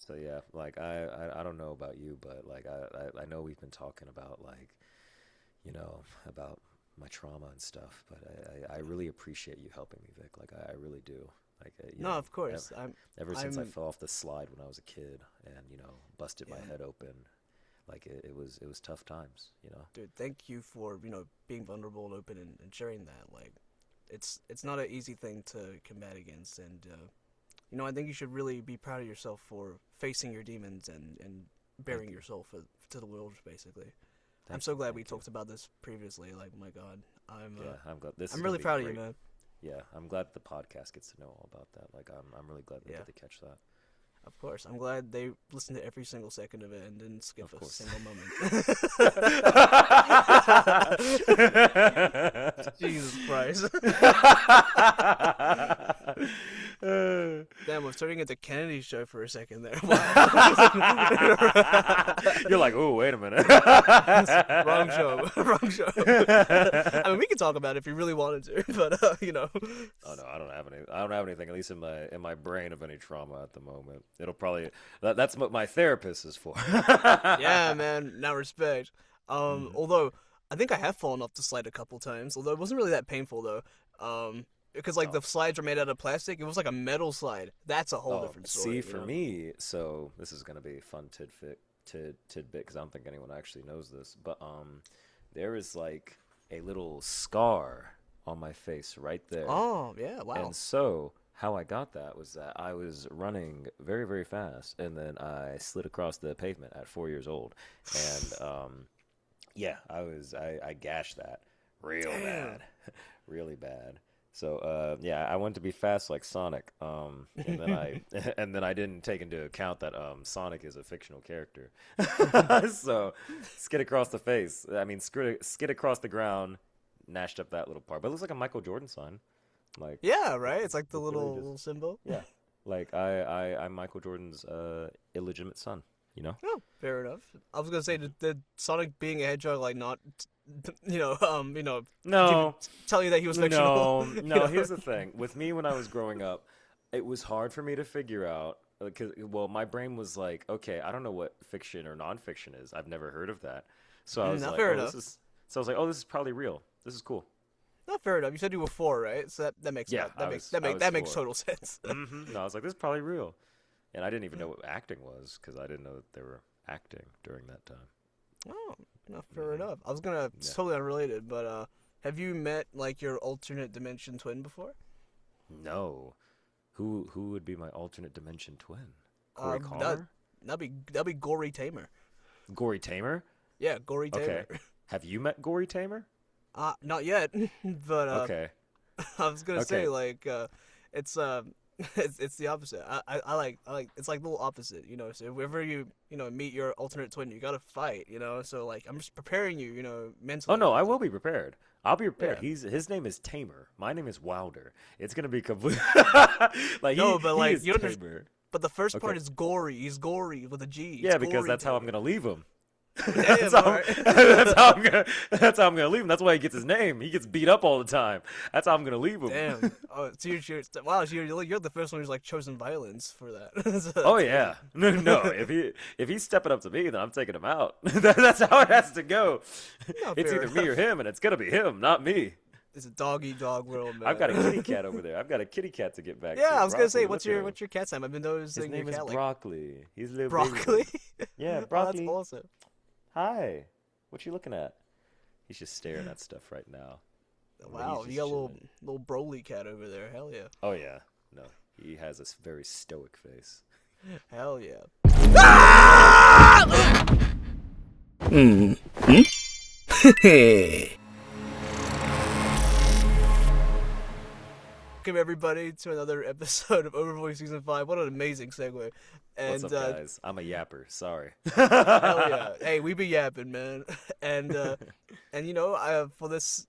So yeah, like I don't know about you, but like I know we've been talking about like about my trauma and stuff, but I really appreciate you helping me, Vic. Like I really do. Like No, of course. ever since I I'm fell off the slide when I was a kid and busted my yeah, head open, like it was tough times, dude. Thank you for being vulnerable and open and sharing that. Like, it's not an easy thing to combat against, and I think you should really be proud of yourself for facing your demons and Thank bearing you, yourself to the world, basically. I'm thank so you, glad we thank you. talked about this previously. Like, my God, Yeah, I'm glad this is I'm gonna really be proud of you, great. man. Yeah, I'm glad the podcast gets to know all about that. Like I'm really glad they Yeah, get to catch that. of course. I'm glad they listened to every single second of it and didn't skip Of a course. single moment. Jesus Christ. Damn, we're turning into Kennedy's show for a second there. Wow. You're like, oh, wait a minute. Wrong show. Wrong show. I mean, we could talk about it if you really wanted to, but Oh no, I don't have any. I don't have anything, at least in my brain, of any trauma at the moment. It'll probably that's what my therapist is for. Yeah, man. Now respect. Mhm. Although I think I have fallen off the slide a couple times. Although it wasn't really that painful though. Because like Oh, the slides were made out of plastic. It was like a metal slide. That's a whole oh, different see, story. for me, so this is gonna be a fun tidbit because I don't think anyone actually knows this, but there is like a little scar on my face right there. Oh yeah. And Wow. so, how I got that was that I was running very, very fast, and then I slid across the pavement at 4 years old, and yeah, I gashed that real Damn. bad, really bad. So yeah, I wanted to be fast like Sonic, and then I and then I didn't take into account that Sonic is a fictional character. So skid across the face. I mean, skid across the ground, gnashed up that little part, but it looks like a Michael Jordan sign. Like Yeah. Right. It's like the literally just little symbol. yeah. Like I'm Michael Jordan's illegitimate son, you know? Oh, fair enough. I was gonna say, did Sonic being a hedgehog like not, give, No, tell you that he was fictional? no, you no. know? Here's the thing. With me when I was growing up, it was hard for me to figure out because well, my brain was like, okay, I don't know what fiction or nonfiction is. I've never heard of that. So I was Not like, fair oh, this enough. is so I was like, oh, this is probably real. This is cool. Not fair enough. You said you were four, right? So that makes Yeah, that I makes was I was that makes 4. total sense. No, I was like, this is probably real. And I didn't even know what acting was because I didn't know that they were acting during that time. Oh, not fair Hmm. enough. I was gonna it's Yeah. totally unrelated, but have you met like your alternate dimension twin before? No. Who would be my alternate dimension twin? Corey That Connor? that'd be Gory Tamer. Gory Tamer? Yeah, Gory Okay. Tamer. Have you met Gory Tamer? Not yet, but Okay. I was gonna say Okay. like it's it's the opposite. I like it's like the little opposite, So whenever you meet your alternate twin, you gotta fight, So like I'm just preparing you, Oh mentally. no, I will be prepared. I'll be prepared. Yeah. His name is Tamer. My name is Wilder. It's gonna be complete. Like No, but he like is you understand. Tamer. But the first part Okay. is gory. He's gory with a G. It's Yeah, because gory that's how I'm Tamer. gonna leave him. That's Damn. how All I'm, right. that's how I'm gonna leave him. That's why he gets his name. He gets beat up all the time. That's how I'm gonna leave him. Damn. Oh, so wow. So you're the first one who's like chosen violence for that. So Oh that's yeah, crazy. no, no. If he's stepping up to me, then I'm taking him out. That's how it has to go. Not It's fair either me or enough. him, and it's gonna be him, not me. It's a dog eat dog world, I've got a kitty man. cat over there. I've got a kitty cat to get back Yeah, to. I was gonna say, Broccoli, what's look at your him. what's your cat's name? I've been His noticing your name is cat like Broccoli. He's a little baby one. broccoli. Yeah, Oh, that's Broccoli. awesome. Hi. What you looking at? He's just staring at stuff right now. But he's Wow, you just got a little chilling. little Broly cat over there. Hell yeah. Oh yeah. No, he has a very stoic face. Hell yeah. Hmm. Hmm? Welcome everybody to another episode of OverVoice Season 5. What an amazing segue. What's And up, guys? I'm a yapper. Sorry. hell yeah. Hey, we be yapping, man. And for this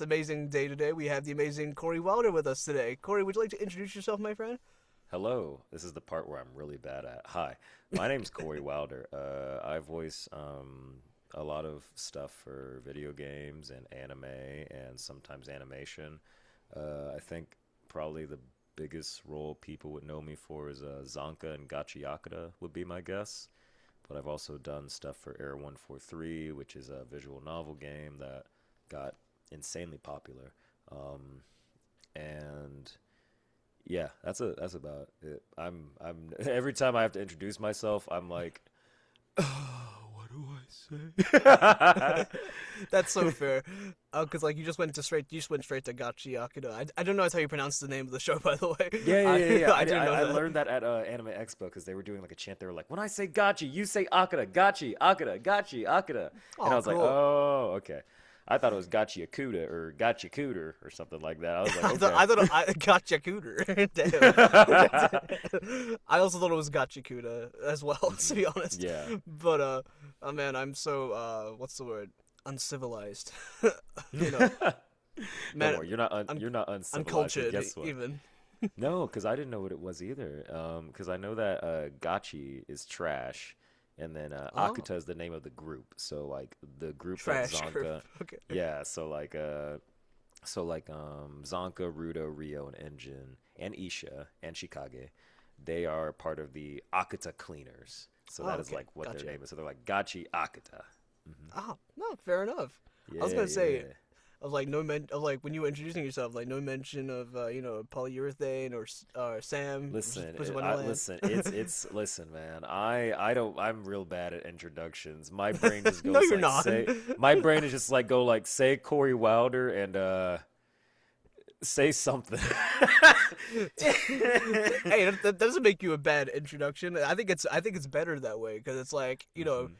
amazing day today, we have the amazing Corey Wilder with us today. Corey, would you like to introduce yourself, my friend? Hello. This is the part where I'm really bad at. Hi. My name's Corey Wilder. I voice a lot of stuff for video games and anime and sometimes animation. I think probably the biggest role people would know me for is Zanka and Gachi Yakuta would be my guess. But I've also done stuff for Air 143, which is a visual novel game that got insanely popular. And yeah, that's about it. I'm every time I have to introduce myself, I'm like, what do I say? That's so fair. Because like you just went straight to Gachi Yakuda. I don't know how you pronounce the name of the show, by the way. Yeah. I didn't know I that. learned that at Anime Expo because they were doing like a chant. They were like, when I say Gachi, you say Akira. Gachi, Akira, Gachi, Akira. And I was like, cool. oh, okay. I thought it was Gachi Akuda or Gachi Cooter or something like that. I was like, okay. I thought I Gachi Cooter. Damn. I also thought it was Gachi Kuda as well, to be honest. Yeah. But oh man, I'm so what's the word? Uncivilized. You know. Man, No more. You're not uncivilized. uncultured Guess what? even. No, because I didn't know what it was either. Because I know that Gachi is trash, and then Akuta is the name of the group. So like the group that Trash Zonka, group. Okay. yeah. So like Zonka, Rudo, Rio, and Engine, and Isha and Shikage, they are part of the Akuta Cleaners. So that is okay. like what Gotcha. their name is. So they're like Gachi Akuta. Ah, no, fair enough. Yeah, I was gonna say, yeah. of like when you were introducing yourself, like no mention of polyurethane or Sam. Listen, Pussy Wonderland. listen, man. I'm real bad at introductions. My brain just goes No, you're like not. my brain is just like go like say Corey Wilder and say something. Hey, that doesn't make you a bad introduction. I think it's better that way because it's like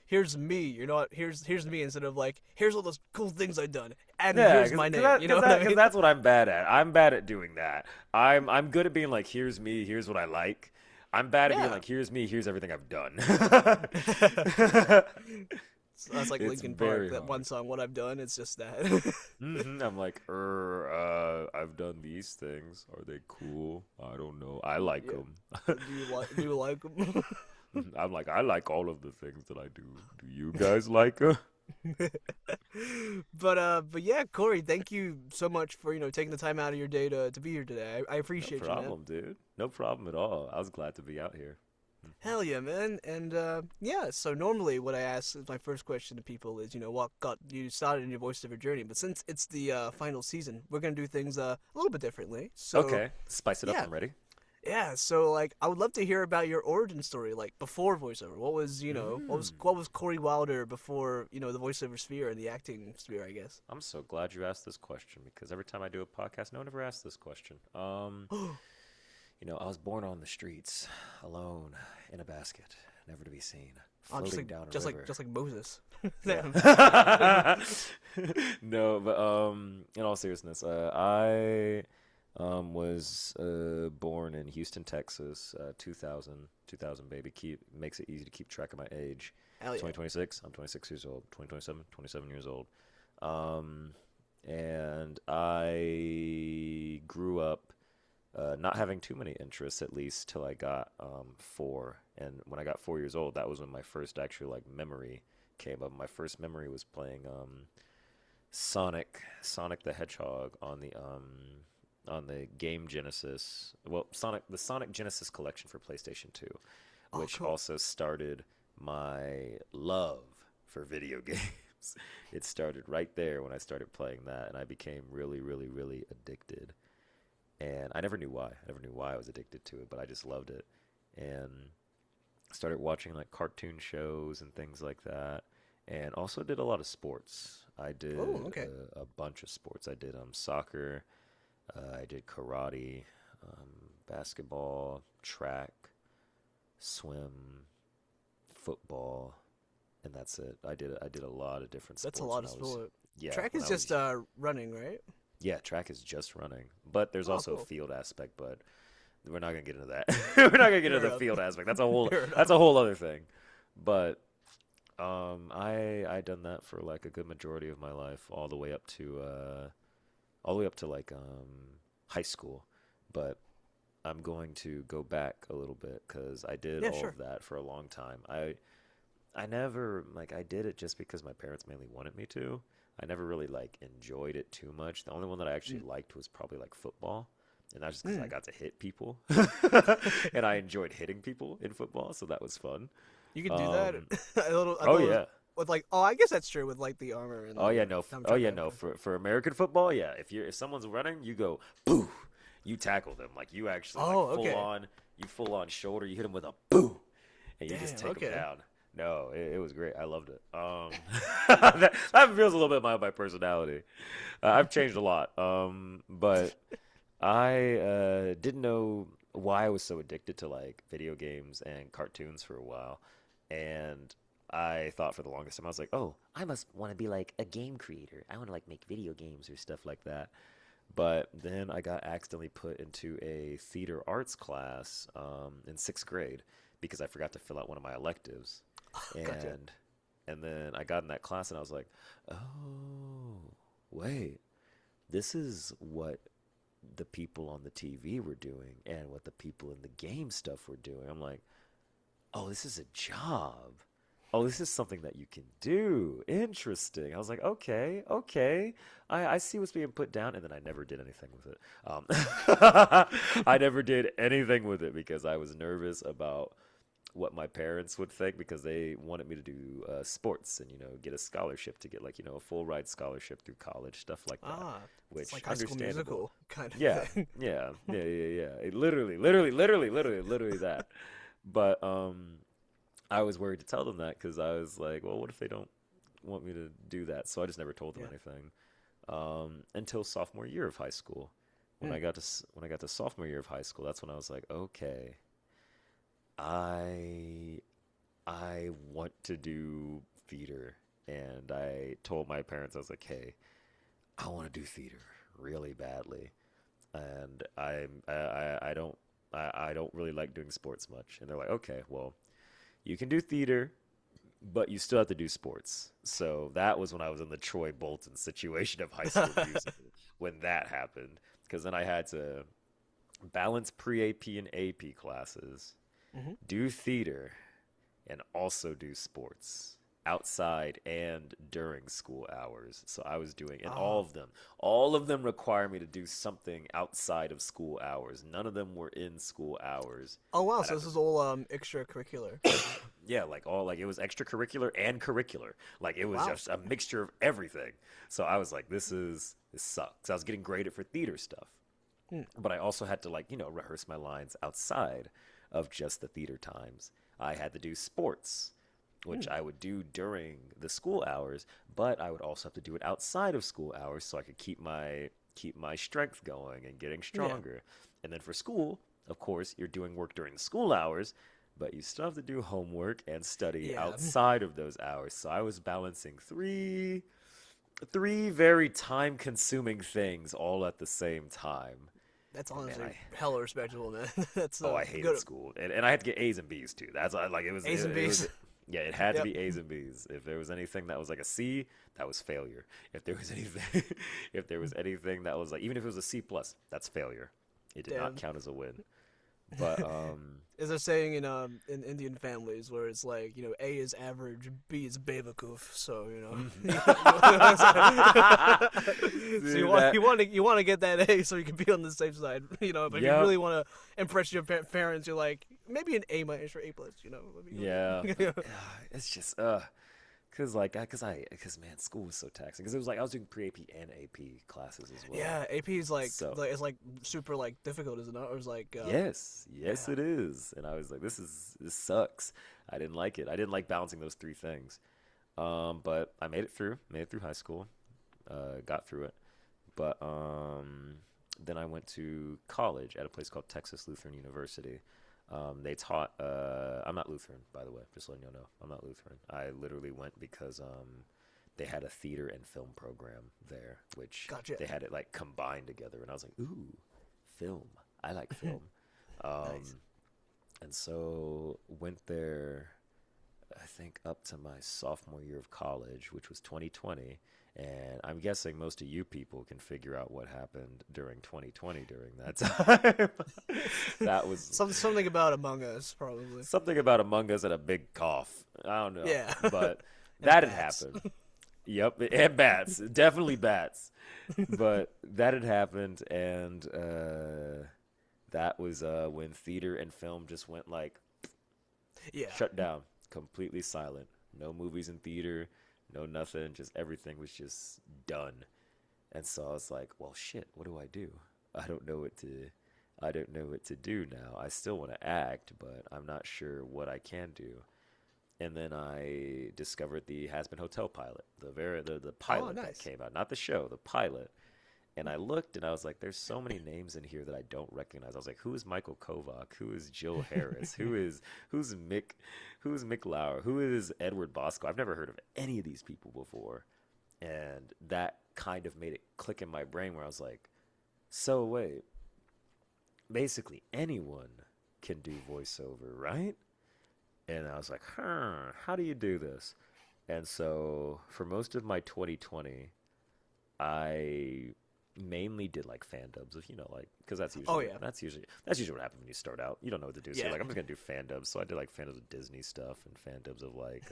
here's me. You're not here's me instead of like here's all those cool things I've done and here's my name. You know what I mean? That's what I'm bad at. I'm bad at doing that. I'm good at being like here's me, here's what I like. I'm bad at being like here's me, here's everything I've done. That's like It's Linkin very Park, that hard. one song. What I've done, it's just that. I'm like, I've done these things. Are they cool? I don't know. I like them. Do you like them? I'm like, I like all of the things that I do. Do you guys like them? But yeah, Corey, thank you so much for taking the time out of your day to be here today. I No appreciate you, problem, dude. No problem at all. I was glad to be out here. man. Hell yeah, man. And yeah, so normally what I ask as my first question to people is, what got you started in your voiceover journey? But since it's the final season, we're gonna do things a little bit differently. So Okay, spice it up. yeah. I'm ready. yeah, so like I would love to hear about your origin story, like before voiceover. What was what was Corey Wilder before the voiceover sphere and the acting sphere, I guess. I'm so glad you asked this question because every time I do a podcast, no one ever asks this question. I was born on the streets, alone, in a basket, never to be seen, floating down a river. just like Moses. Yeah. No, but in all seriousness, I was born in Houston, Texas, 2000 baby. Makes it easy to keep track of my age. Hell yeah. 2026, I'm 26 years old. 2027, 27 years old. And I grew up not having too many interests, at least till I got 4. And when I got 4 years old, that was when my first actual memory came up. My first memory was playing Sonic the Hedgehog on the Game Genesis. Well, the Sonic Genesis collection for PlayStation 2, which cool. also started my love for video games. It started right there when I started playing that, and I became really, really, really addicted. And I never knew why. I never knew why I was addicted to it, but I just loved it. And started watching cartoon shows and things like that. And also did a lot of sports. I did a bunch of sports. I did soccer. I did karate, basketball, track, swim, football, and that's it. I did a lot of different sports. That's a lot of when I was- sport. Yeah, Track when is I was- just running, right? Yeah, track is just running, but there's also cool. a field aspect. But we're not gonna get into that. We're not gonna get into Fair the enough. field aspect. Fair That's a whole other thing. But I done that for a good majority of my life, all the way up to high school. But I'm going to go back a little bit because I did all sure. of that for a long time. I never I did it just because my parents mainly wanted me to. I never really enjoyed it too much. The only one that I actually liked was probably football, And that's just because I got to hit people, and I enjoyed hitting people in football, so that was fun. You could do that. I Oh thought yeah. with like, oh, I guess that's true with like the armor and. Oh yeah, the no. thumb Oh chuck yeah, and no. everything. For American football, yeah. If someone's running, you go boo. You tackle them like you actually like okay. full on shoulder. You hit them with a boo, and you just Damn, take them okay. down. No, it was great. I loved it. That feels a little bit my personality. I've changed a lot. But I didn't know why I was so addicted to like video games and cartoons for a while, and I thought for the longest time I was like, oh, I must want to be like a game creator. I want to like make video games or stuff like that. But then I got accidentally put into a theater arts class in sixth grade because I forgot to fill out one of my electives, Gotcha. and then I got in that class and I was like, oh, wait, this is what the people on the TV were doing and what the people in the game stuff were doing. I'm like, oh, this is a job. Oh, this is something that you can do. Interesting. I was like, okay. I see what's being put down. And then I never did anything with it. I never did anything with it because I was nervous about what my parents would think because they wanted me to do sports and, get a scholarship to get like, a full ride scholarship through college, stuff like that. Which It's like High School Musical kind of Yeah, thing. yeah. It literally that. But I was worried to tell them that because I was like, well, what if they don't want me to do that? So I just never told them anything until sophomore year of high school. When I got to sophomore year of high school, that's when I was like, okay, I want to do theater, and I told my parents, I was like, hey, I want to do theater really badly, and I don't really like doing sports much. And they're like, okay, well, you can do theater, but you still have to do sports. So that was when I was in the Troy Bolton situation of High School Musical when that happened, because then I had to balance pre-AP and AP classes, do theater, and also do sports outside and during school hours. So I was doing, and all of them require me to do something outside of school hours. None of them were in school hours. Oh wow, so this is all extracurricular. Yeah, it was extracurricular and curricular. Like it was just a mixture of everything. So I was like, this sucks. I was getting graded for theater stuff. But I also had to rehearse my lines outside of just the theater times. I had to do sports, which I would do during the school hours, but I would also have to do it outside of school hours so I could keep my strength going and getting stronger. Yeah. And then for school, of course, you're doing work during the school hours, but you still have to do homework and study outside of those hours. So I was balancing three very time-consuming things all at the same time. That's honestly hella respectable, man. That's I hated school, and I had to get A's and B's too. That's like it was A's and B's. Yeah, it had to be A's and B's. If there was anything that was like a C, that was failure. If there was anything that was like, even if it was a C plus, that's failure. It did not count as a win. But is there saying in Indian families where it's like, A is average, B is BABEYYY, so so you want to get that A so you can be on the safe side, but if you really want to impress your parents, you're like maybe an A minus or A plus, Yeah. It's just Cause man, school was so taxing. Cause it was like I was doing pre-AP and AP classes as well. Yeah, AP is it's like super like difficult, isn't it? Or it's like yes, it is. And I was like, this sucks. I didn't like it. I didn't like balancing those three things. But I made it through high school, got through it. But then I went to college at a place called Texas Lutheran University. They taught, I'm not Lutheran, by the way, just letting you know, I'm not Lutheran. I literally went because they had a theater and film program there, which they had it like combined together. And I was like, ooh, film. I like film. Nice. And so went there, I think, up to my sophomore year of college, which was 2020. And I'm guessing most of you people can figure out what happened during 2020 during that time. That was something about Among Us, probably. Something about Among Us and a big cough. I don't know. Yeah. But that had happened. Yep, and bats, definitely bats. But that had happened, and that was when theater and film just went like Yeah. shut down, completely silent. No movies in theater, no nothing. Just everything was just done. And so I was like, well, shit, what do I do? I don't know what to. I don't know what to do now. I still want to act, but I'm not sure what I can do. And then I discovered the Has Been Hotel pilot, the pilot that nice. came out, not the show, the pilot. And I looked and I was like, there's so many names in here that I don't recognize. I was like, who is Michael Kovac? Who is Jill Harris? Who's Mick Lauer? Who is Edward Bosco? I've never heard of any of these people before. And that kind of made it click in my brain where I was like, so wait, basically anyone can do voiceover, right? And I was like, how do you do this? And so for most of my 2020, I mainly did like fan dubs of, like, because that's usually that's usually what happens when you start out. You don't know what to do, so you're like, I'm just gonna do fan dubs. So I did like fan dubs of Disney stuff and fan dubs of like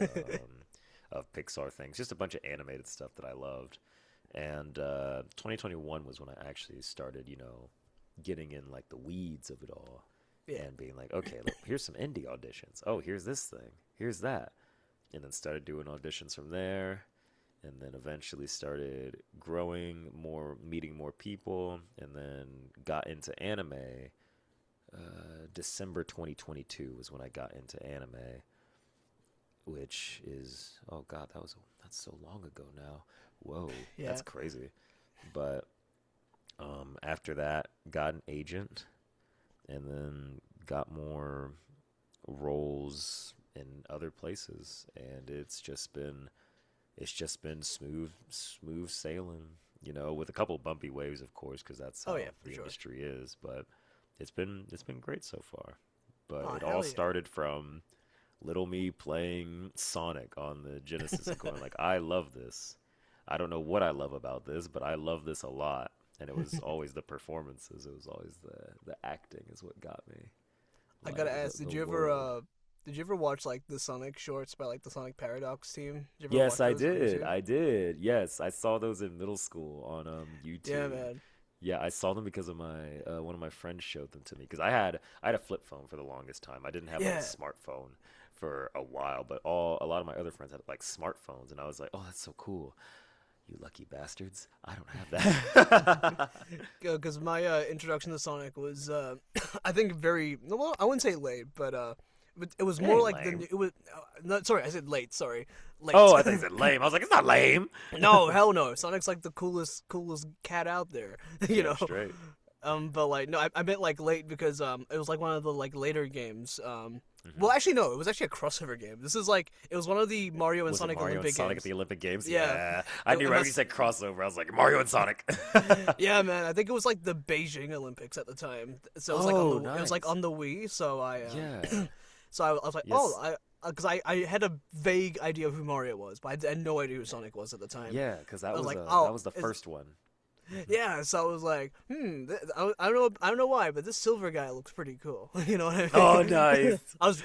of Pixar things, just a bunch of animated stuff that I loved. And 2021 was when I actually started, getting in like the weeds of it all. Yeah. And being like, okay, look, here's some indie auditions. Oh, here's this thing. Here's that. And then started doing auditions from there. And then eventually started growing more, meeting more people. And then got into anime. December 2022 was when I got into anime. Which is, oh God, that's so long ago now. Whoa, Yeah. That's crazy. But after that, got an agent. And then got more roles in other places, and it's just been smooth sailing, with a couple bumpy waves, of course, because that's how the industry is. But it's been great so far. But it all started from little me playing Sonic on the Genesis and going like, I love this. I don't know what I love about this, but I love this a lot. And it was always the performances. It was always the acting is what got me. I gotta ask, did you ever watch like the Sonic shorts by like the Sonic Paradox team? Did you ever Yes, watch I those on did. YouTube? I did. Yes, I saw those in middle school on YouTube. Yeah, man. Yeah, I saw them because of my one of my friends showed them to me because I had a flip phone for the longest time. I didn't have like a smartphone for a while, but a lot of my other friends had like smartphones, and I was like, oh, that's so cool. You lucky bastards. I don't have that. Because my introduction to Sonic was, I think, well, I wouldn't say late, but it was more like lame. it was. No, sorry, I said late. Sorry, late. Oh, I thought you said lame. I was like, it's not lame. No, hell no. Sonic's like the coolest cat out there. You know. Straight. But like no, I meant like late because it was like one of the like later games. Well, actually no, it was actually a crossover game. This is like it was one of the Mario and Was it Sonic Mario Olympic and Sonic games. at the Olympic Games? Yeah. I knew right when you said crossover. I was like, Mario and Sonic. Yeah, man. I think it was like the Beijing Olympics at the time. So it was it was like on the Wii. So I so I was like, Yes. because I had a vague idea of who Mario was, but I had no idea who Sonic was at the time. Yeah, because that was like, that was the first one. Yeah, so I was like, I don't know why, but this silver guy looks pretty cool. You know what I mean? Oh, nice. I was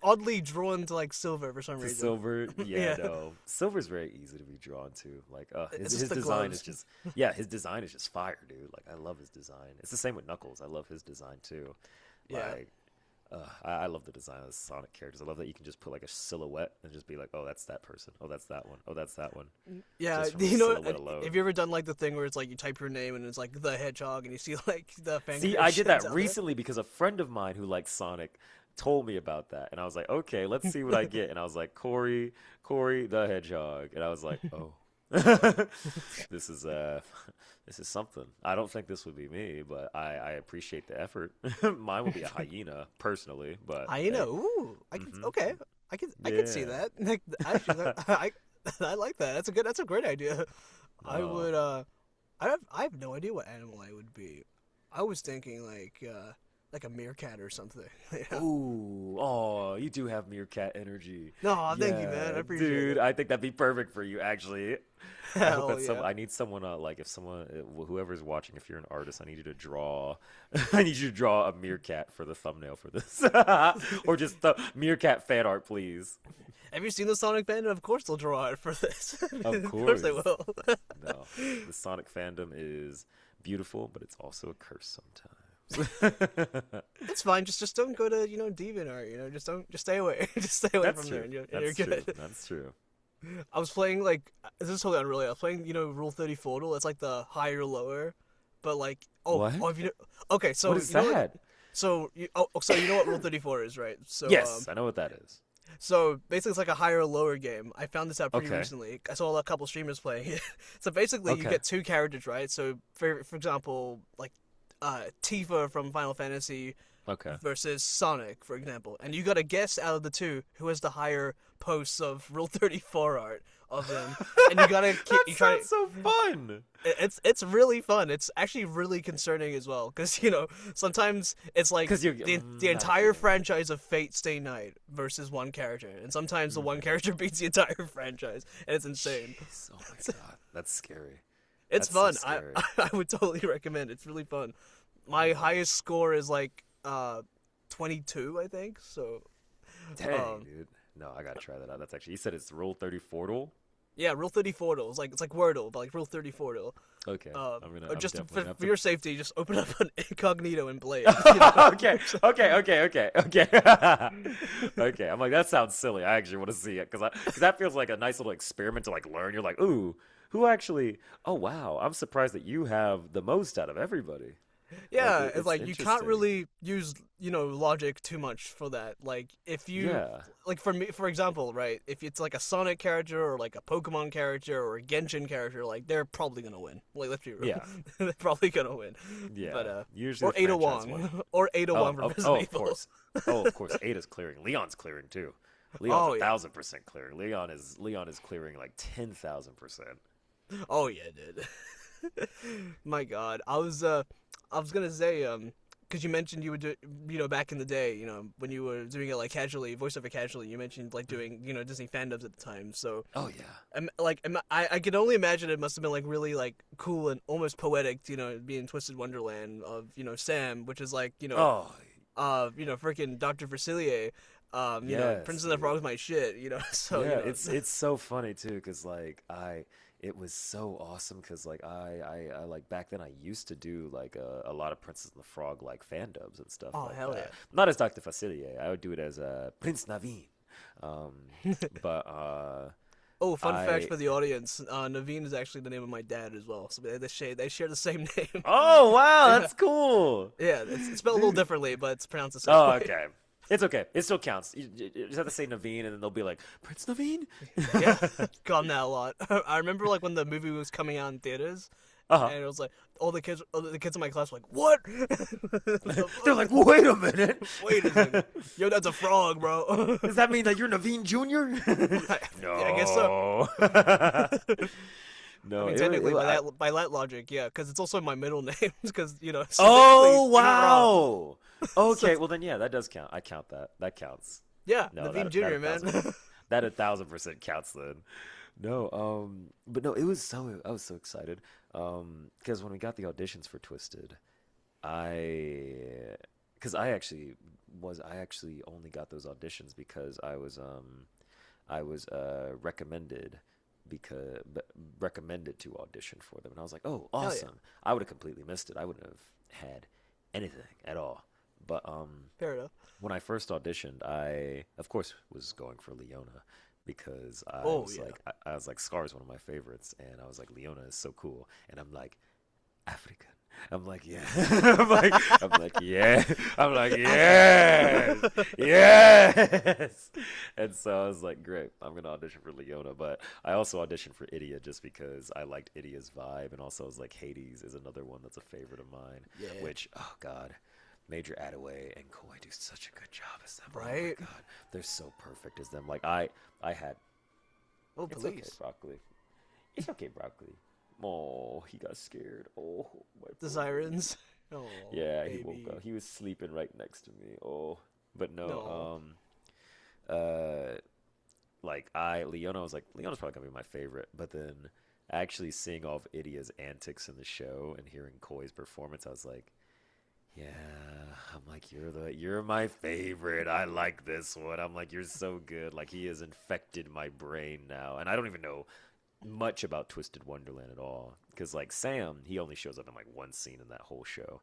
oddly drawn to like silver for some reason. Silver, Yeah. no. Silver's very easy to be drawn to. Like, It's his just the design gloves. is just, his design is just fire, dude. Like, I love his design. It's the same with Knuckles. I love his design too. Yeah. Like, I love the design of the Sonic characters. I love that you can just put like a silhouette and just be like, oh, that's that person. Oh, that's that one. Oh, that's that one. Yeah, Just from the you know, silhouette alone. have you ever done like the thing where it's like you type your name and it's like the hedgehog and you see like the fan? See, I did that creations recently because a friend of mine who likes Sonic told me about that, and I was like, okay, let's see what I get. And I was like, Corey the Hedgehog, and I was like, oh, this is something. I don't think this would be me, but I appreciate the effort. Mine would be a hyena, personally, but Hyena, hey. ooh, I can okay, I can see Yeah. that. Like, actually, I like that. That's a great idea. I Oh. would I have no idea what animal I would be. I was thinking like like a meerkat or something. Yeah. Ooh, oh, you do have meerkat energy. No, thank you, Yeah, man. I appreciate dude, it. I think that'd be perfect for you, actually. I hope Hell that yeah. I need someone, like, if someone, whoever's watching, if you're an artist, I need you to draw, I need you to draw a meerkat for the thumbnail for this. Or just the meerkat fan art, please. Have you seen the Sonic band? Of course they'll draw it for this. Of Of course they course. will. No, the Sonic fandom is beautiful, but it's also a curse sometimes. It's fine. Just don't go to DeviantArt. Just stay away. Just stay away That's from true. there, and you're That's good. true. That's true. I was playing like this is totally unreal. I was playing Rule 30 Portal. It's like the higher lower, but like What? if you know, okay, so What is you know, like, that? so you know what Rule 34 is, right? So Yes, I know what that is. so basically it's like a higher lower game. I found this out pretty Okay. recently. I saw a couple streamers playing it. So basically you Okay. get two characters, right? So for example, like Tifa from Final Fantasy Okay. versus Sonic, for example, and you got to guess out of the two who has the higher posts of Rule 34 art of them, and you gotta That you try. sounds so fun. It's really fun. It's actually really concerning as well, because sometimes it's like 'Cause the not entire good. franchise of Fate Stay Night versus one character, and sometimes the one character beats the entire franchise, and it's insane. Jeez, oh my god, that's scary. It's That's so fun. scary. I would totally recommend. It's really fun. My highest score is like 22, I think. So Dang, dude. No, I gotta try that out. That's actually, you said it's Rule 34. yeah, Rule 34. It's like Wordle, but like Rule 34. Okay, Or I'm just definitely gonna have for your safety, just open up an incognito and play it. okay, okay. Okay, I'm like, that sounds silly. I actually want to see it because that feels like a nice little experiment to like learn. You're like, ooh, who actually? Oh wow, I'm surprised that you have the most out of everybody. Yeah, Like, it's like you can't interesting. really use logic too much for that. Like if you Yeah. like for me, for example, right? If it's like a Sonic character or like a Pokemon character or a Genshin character, like they're probably gonna win. Like let's be real, Yeah. they're probably gonna win. Yeah, But usually or the Ada franchise Wong one. or Ada Wong from Oh, Resident of Evil. course. Oh, of course. Ada's clearing. Leon's clearing too. Leon's Oh, yeah. 1,000% clearing. Leon is clearing like 10,000%. Oh yeah, dude. My God, I was gonna say, because you mentioned you would do, back in the day, when you were doing it like casually, voiceover casually, you mentioned like doing, Disney fandoms at the time. So, Oh yeah. I can only imagine it must have been like really like cool and almost poetic, being Twisted Wonderland of, Sam, which is like, Oh freaking Dr. Facilier. Yes, Princess and the dude. Frog's my shit, so yeah, it's so funny too because like it was so awesome because like I like back then I used to do like a lot of Princess and the Frog like fandoms and stuff Oh, like hell that. yeah. Not as Dr. Facilier. I would do it as Prince Naveen. Um, but Oh, fun fact I- for the audience: Naveen is actually the name of my dad as well. So they share the same name. oh wow, that's cool. Yeah, it's spelled a little differently, but it's pronounced the same. Oh, way. okay. It's okay. It still counts. You just have to say Naveen, and then they'll be like, Prince Naveen? Yeah, gotten that a lot. I remember like when the movie was coming out in theaters, Uh-huh. and it was like all the kids in my class were like, "What?" They're like, wait a minute. "Wait a second, yo, that's a frog, bro." Does that mean that you're Naveen Jr.? No. Yeah, I guess so. No. I mean, it technically, was- by that logic, yeah, because it's also my middle name, because it's Oh, technically wrong. wow. Okay, well then, yeah, that does count. I count that. That counts. Yeah, No, Naveen that- Jr. that man. 1,000% That 1,000% counts then. No, but no, I was so excited. Because when we got the auditions for Twisted, because I actually only got those auditions because I was recommended to audition for them, and I was like, oh, yeah. awesome. I would have completely missed it. I wouldn't have had anything at all. But Fair enough. when I first auditioned, I of course was going for Leona because I Oh, was yeah. like I was like Scar is one of my favorites, and I was like Leona is so cool, and I'm like African. I'm like yeah. I'm like yeah. I'm like yes, yes. And so I was like, great, I'm gonna audition for Leona, but I also auditioned for Idia just because I liked Idia's vibe, and also I was like Hades is another one that's a favorite of mine. Yeah. Which oh god. Major Attaway and Koi do such a good job as them. Oh my Right? god, they're so perfect as them. Like I had. Oh, It's okay, please. broccoli. It's okay, broccoli. Oh, he got scared. Oh, my The poor sirens. Oh, Yeah, he baby. woke up. He was sleeping right next to me. Oh, but no. No. Like Leona was like Leona's probably gonna be my favorite, but then actually seeing all of Idia's antics in the show and hearing Koi's performance, I was like, yeah, I'm like you're my favorite. I like this one. I'm like you're so good. Like he has infected my brain now, and I don't even know much about Twisted Wonderland at all because like Sam, he only shows up in like one scene in that whole show,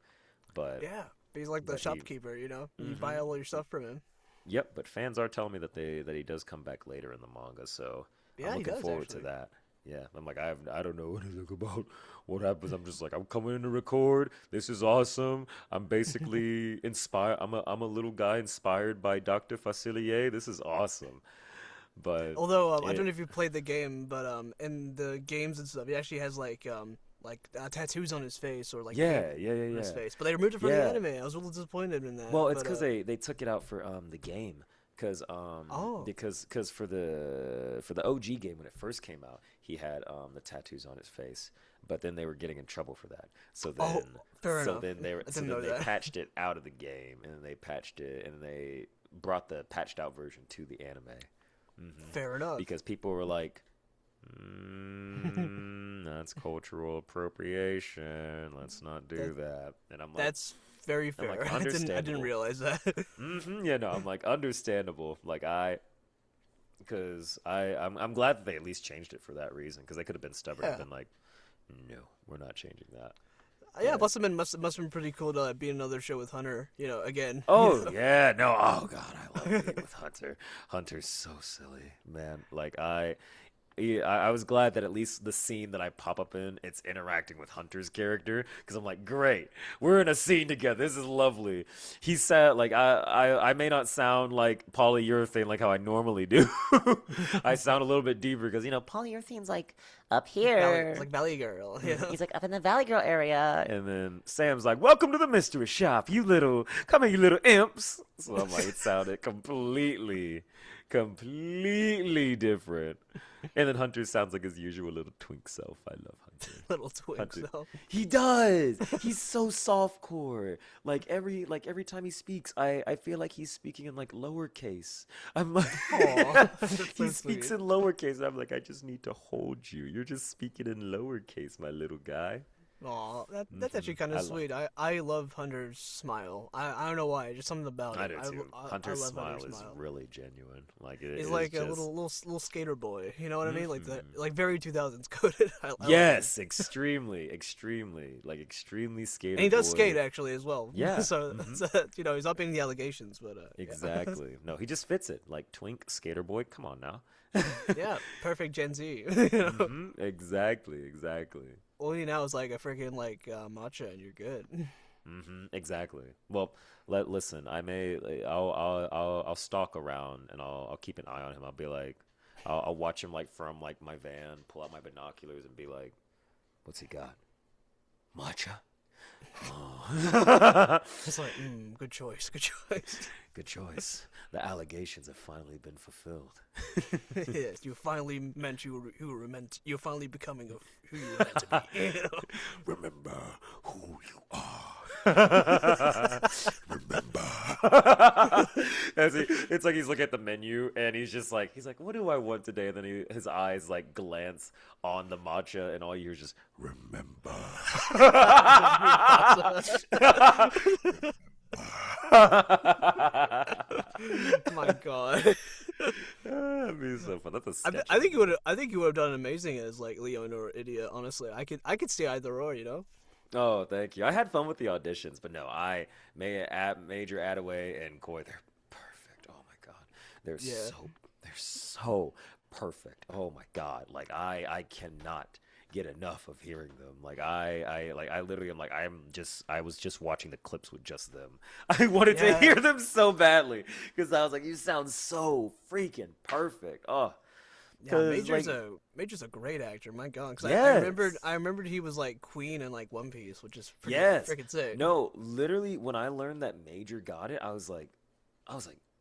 but Yeah, he's like the but he, shopkeeper. You hmm buy all your stuff from him. yep. But fans are telling me that he does come back later in the manga, so I'm Yeah, he looking does forward to actually. that. Yeah, I'm like I don't know anything about what happens. I'm just like I'm coming in to record. This is awesome. I'm basically inspired. I'm a little guy inspired by Dr. Facilier. This is awesome. But Although I don't it know if you played the game, but in the games and stuff, he actually has tattoos on his face or like paint yeah, yeah, yeah, on his yeah. face. But they removed it from the Yeah. anime. I was a little disappointed in that. Well, it's But because they took it out for the game because oh, because for the OG game when it first came out he had the tattoos on his face, but then they were getting in trouble for that. So then fair so enough. then they were I so didn't then know they that. patched it out of the game and then they patched it and they brought the patched out version to the anime. Fair enough. Because people were like, that's cultural appropriation. Let's not do that. And I'm like, That's very I'm fair. like, I didn't understandable. realize that. Yeah, no, I'm like understandable. Like because I'm glad that they at least changed it for that reason. Because they could have been stubborn and Yeah. been like, no, we're not changing that. Yeah, Yeah. must have been pretty cool to be in another show with Hunter. Again. Oh yeah, no, oh god, I love being with Hunter. Hunter's so silly, man. Like I was glad that at least the scene that I pop up in, it's interacting with Hunter's character because I'm like, great, we're in a scene together. This is lovely. He said, like, I may not sound like polyurethane like how I normally do. I sound a little bit deeper because polyurethane's like up here. It's like Valley Girl. He's like up in the Valley Girl area, and then Sam's like, "Welcome to the mystery shop, you little come here, you little imps." So I'm like, it sounded completely different. And then Hunter sounds like his usual little twink self. I love Hunter. Little twink Hunter. self. He does. He's so softcore. Like every time he speaks, I feel like he's speaking in like lowercase. I'm like, Aw, that's so he speaks sweet. in lowercase. I'm like, I just need to hold you. You're just speaking in lowercase, my little guy. Aw, that's actually kind I of love sweet. I love Hunter's smile. I don't know why, just something about I it. do too. I Hunter's love smile Hunter's is smile. really genuine. Like it He's is like a just little skater boy. You know what I mean? Like very 2000s coded. I like him. yes, extremely skater. And he does boy. skate actually as well. Yeah, so, he's upping the allegations, but yeah. Exactly. No, he just fits it. Like twink skater boy. Come on now. Yeah, perfect Gen Z. Exactly. All you now is like a freaking matcha, and you're good. Exactly. Well, listen. I'll stalk around and I'll keep an eye on him. I'll be like, I'll watch him like from like my van, pull out my binoculars and be like, what's he got? Matcha. Oh. It's like, good choice. Good choice. The allegations have finally been fulfilled. Yes, you finally meant you were meant. You're finally becoming who you were meant to be. Remember who you are. Remember. It's like he's looking at the menu and he's like, what do I want today? And then his eyes like glance on the matcha and all you hear is just, remember. My God. That'd be so fun. That's a sketch. I think you would. I think you would have done amazing as like Leon or Idiot. Honestly, I could see either or. Oh, thank you. I had fun with the auditions, but no, Major Attaway and Koi, they're perfect. Oh my god, they're Yeah. so perfect. Oh my god, like I cannot get enough of hearing them. Like I literally am like I was just watching the clips with just them. I wanted to Yeah. hear them so badly because I was like, you sound so freaking perfect. Oh. Yeah, 'Cause, Major's a great actor. My God, because Yes. I remembered he was like Queen in like One Piece, which is freaking, Yes. freaking sick. No, literally, when I learned that Major got it, I was like,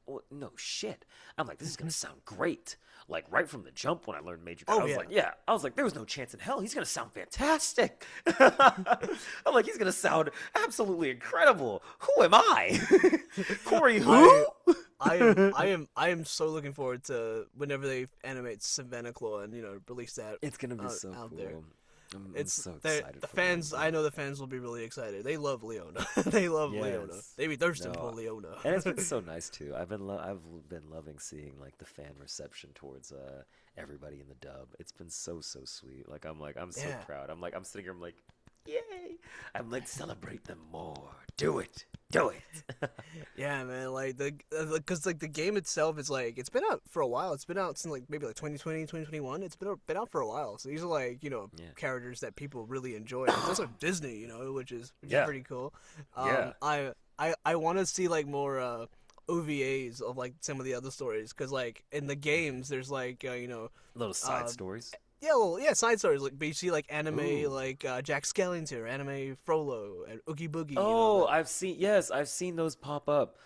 well, no shit. I'm like, this is gonna sound great. Like right from the jump when I learned Major, Oh, I was yeah. like, yeah. I was like, there was no chance in hell he's gonna sound fantastic. I'm like, he's gonna sound absolutely incredible. Who am I, Corey? Who? I am so looking forward to whenever they animate Savannah Claw and release that. It's gonna be so out cool. there. I'm so excited. The for fans. that. I know the fans will be really excited. They love Leona. They love Leona. Yes. They be thirsting No. for Leona. And it's been so nice too. I've been loving seeing like the fan reception towards everybody in the dub. It's been so sweet. Like I'm so Yeah. proud. I'm sitting here. I'm like, yay! I'm like, celebrate them more. Do it. Yeah, man. Like because like the game itself is like it's been out for a while. It's been out since like maybe like 2020, 2021. It's been out for a while. So these are like Yeah. characters that people really enjoy. It's also Disney, which is Yeah. pretty cool. Yeah. I want to see like more OVAs of like some of the other stories because like in the games there's like Little side stories. side stories like but you see like anime Ooh. like Jack Skellington, anime Frollo and Oogie Boogie. Oh, that- I've seen those pop up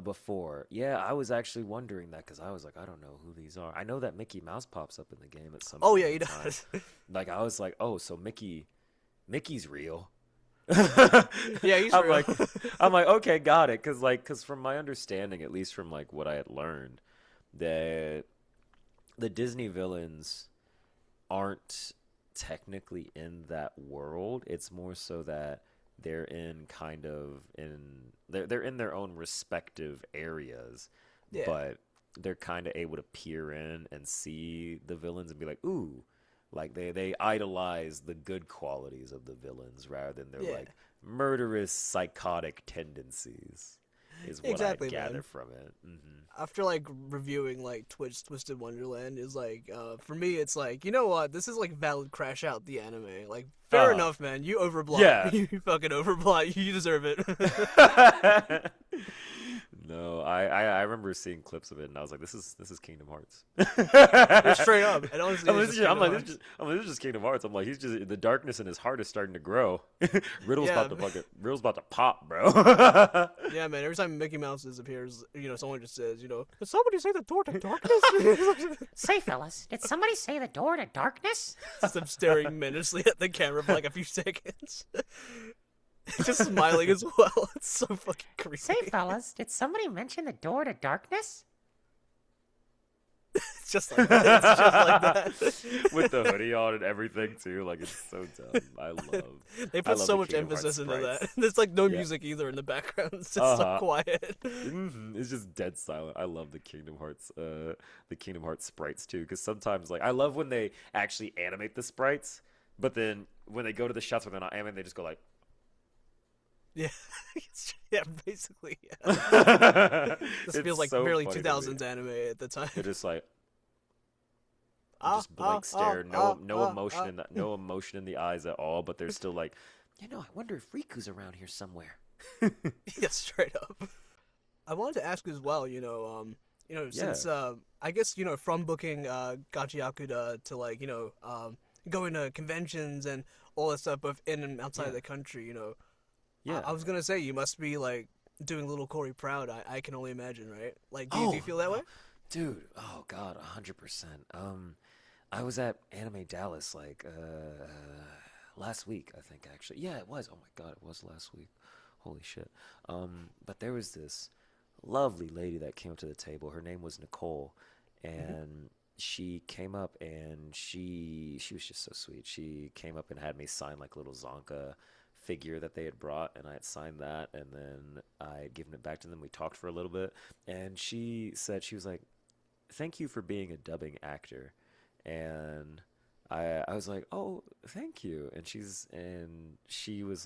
before. Yeah, I was actually wondering that because I was like, I don't know who these are. I know that Mickey Mouse pops up in the game at some Oh point yeah, in he time. does. Like I was like, oh, so Mickey's real. Yeah, he's I'm real. like, okay, got it. Cause from my understanding, at least from like what I had learned, that the Disney villains aren't technically in that world. It's more so that they're they're in their own respective areas, Yeah. but they're kind of able to peer in and see the villains and be like, ooh. Like they idolize the good qualities of the villains rather than their Yeah. like murderous, psychotic tendencies. Is what Exactly, I gather man. from it. After like reviewing like Twisted Wonderland is like for me it's like, you know what, this is like valid Crash Out the anime. Like fair enough, man. You overblot. Yeah. You fucking overblot. You deserve it. No, I remember seeing clips of it and I was like, this is Kingdom Hearts. Straight up. And honestly, I'm, it's like, just I'm like, Kingdom this is just Kingdom Hearts. I'm like, he's just the darkness in his heart is starting to grow. Riddle's Yeah. Riddle's about to pop, bro. Yeah, man. Every time Mickey Mouse disappears, someone just says, did somebody say the door to darkness? Say, fellas, did somebody say the door to darkness? Just them staring menacingly at the camera for like a few seconds. Just smiling as well. It's so fucking creepy. Say, fellas, did somebody mention the door to darkness? It's just like that. It's just like that. With the hoodie on and everything too. Like it's so dumb. They I put love so the much Kingdom emphasis Hearts into that. sprites. There's like no Yeah. music either in the background. It's just so quiet. It's just dead silent. I love the Kingdom Hearts sprites too, because sometimes like I love when they actually animate the sprites, but then when they go to the shots where they're not animated, they just go like. Yeah, yeah, basically. Yeah. This It's feels like so barely funny to 2000s me. anime at the time. They're just like Ah, just blank ah, stare, ah, no ah, emotion ah. in no emotion in the eyes at all, but they're still like, I wonder if Riku's around here somewhere. Yeah, straight up. I wanted to ask as well, since I guess from booking Gachiakuda to like going to conventions and all that stuff, both in and outside of the country, Yeah. I was gonna say you must be like doing little Corey proud. I can only imagine, right? Like, do you feel that way? Dude, oh god, 100%. I was at Anime Dallas like last week, I think actually. Yeah, it was. Oh my god, it was last week. Holy shit. But there was this lovely lady that came up to the table. Her name was Nicole, and she came up and she was just so sweet. She came up and had me sign like a little Zonka figure that they had brought, and I had signed that, and then I had given it back to them. We talked for a little bit, and she said, she was like, thank you for being a dubbing actor. And I was like, oh, thank you. And she was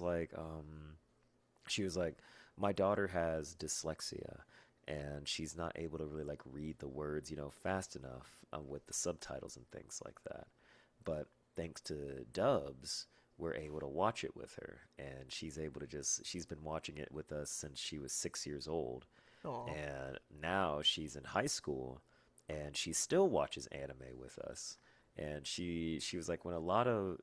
like, my daughter has dyslexia and she's not able to really like read the words, fast enough with the subtitles and things like that. But thanks to dubs, we're able to watch it with her, and she's able to she's been watching it with us since she was 6 years old. Aw. And now she's in high school and she still watches anime with us. And she was like,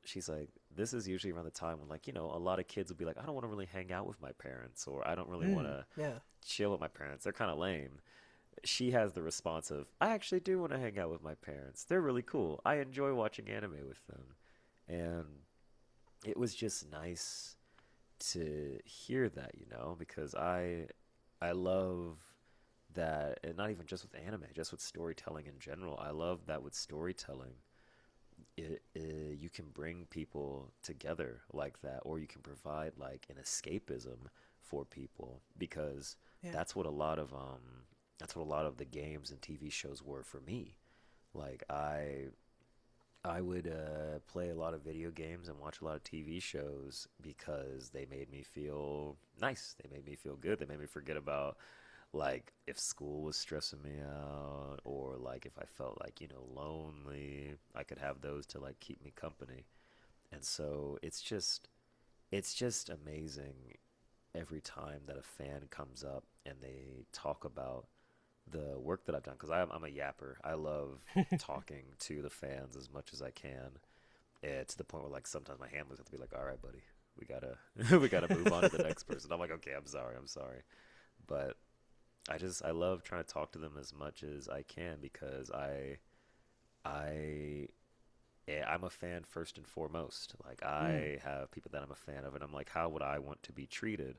she's like, this is usually around the time when like, a lot of kids will be like, I don't want to really hang out with my parents, or I don't really want to Yeah. chill with my parents. They're kind of lame. she has the response of, I actually do want to hang out with my parents. They're really cool. I enjoy watching anime with them. And it was just nice to hear that, because I love that, and not even just with anime, just with storytelling in general. I love that with storytelling, you can bring people together like that, or you can provide like an escapism for people, because Yeah. that's what a lot of the games and TV shows were for me. Like I would play a lot of video games and watch a lot of TV shows because they made me feel nice. They made me feel good. They made me forget about like if school was stressing me out, or like if I felt like, lonely. I could have those to like keep me company. And so it's just amazing every time that a fan comes up and they talk about the work that I've done, because I'm a yapper. I love talking to the fans as much as I can, to the point where like sometimes my handlers have to be like, "All right, buddy, we gotta we gotta move on to the next person." I'm like, "Okay, I'm sorry," but I love trying to talk to them as much as I can, because I I'm a fan first and foremost. Like I have people that I'm a fan of, and I'm like, how would I want to be treated,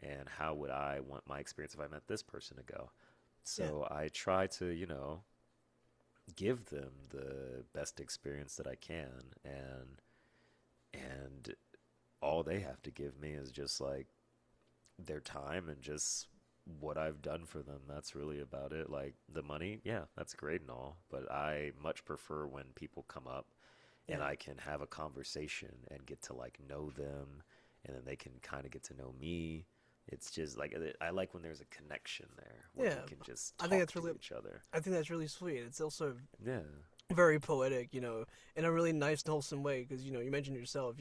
and how would I want my experience if I met this person to go? So I try to, give them the best experience that I can, and all they have to give me is just like their time and just what I've done for them. That's really about it. Like the money, yeah, that's great and all, but I much prefer when people come up and Yeah. I can have a conversation and get to like know them, and then they can kind of get to know me. It's just like I like when there's a connection there, where Yeah, we can just I talk think that's to really each other. I think that's really sweet. It's also Yeah, very poetic, in a really nice and wholesome way. Because you mentioned yourself,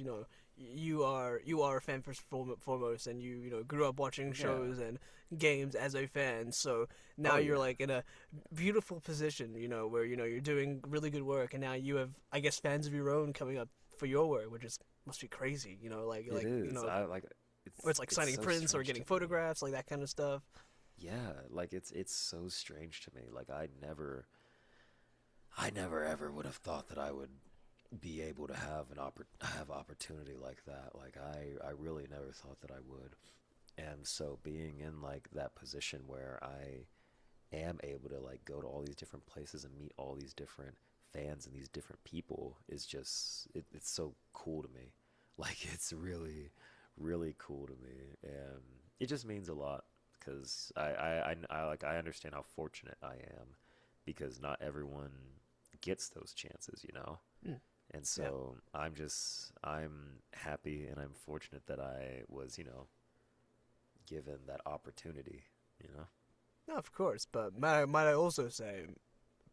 you are a fan first and foremost, and you grew up watching yeah. shows and games as a fan. So now Oh you're yeah, like in a beautiful position, where you're doing really good work, and now you have, I guess, fans of your own coming up for your work, which is must be crazy. it is. I like where it's like it's signing so prints or strange getting to me. photographs, like that kind of stuff. Yeah, like it's so strange to me. Like I never ever would have thought that I would be able to have opportunity like that. Like I really never thought that I would. And so being in like that position where I am able to like go to all these different places and meet all these different fans and these different people is just it's so cool to me. Like it's really cool to me, and it just means a lot, because I understand how fortunate I am, because not everyone gets those chances. Mm. And Yeah. so I'm happy and I'm fortunate that I was, given that opportunity. No, of course, but might I also say,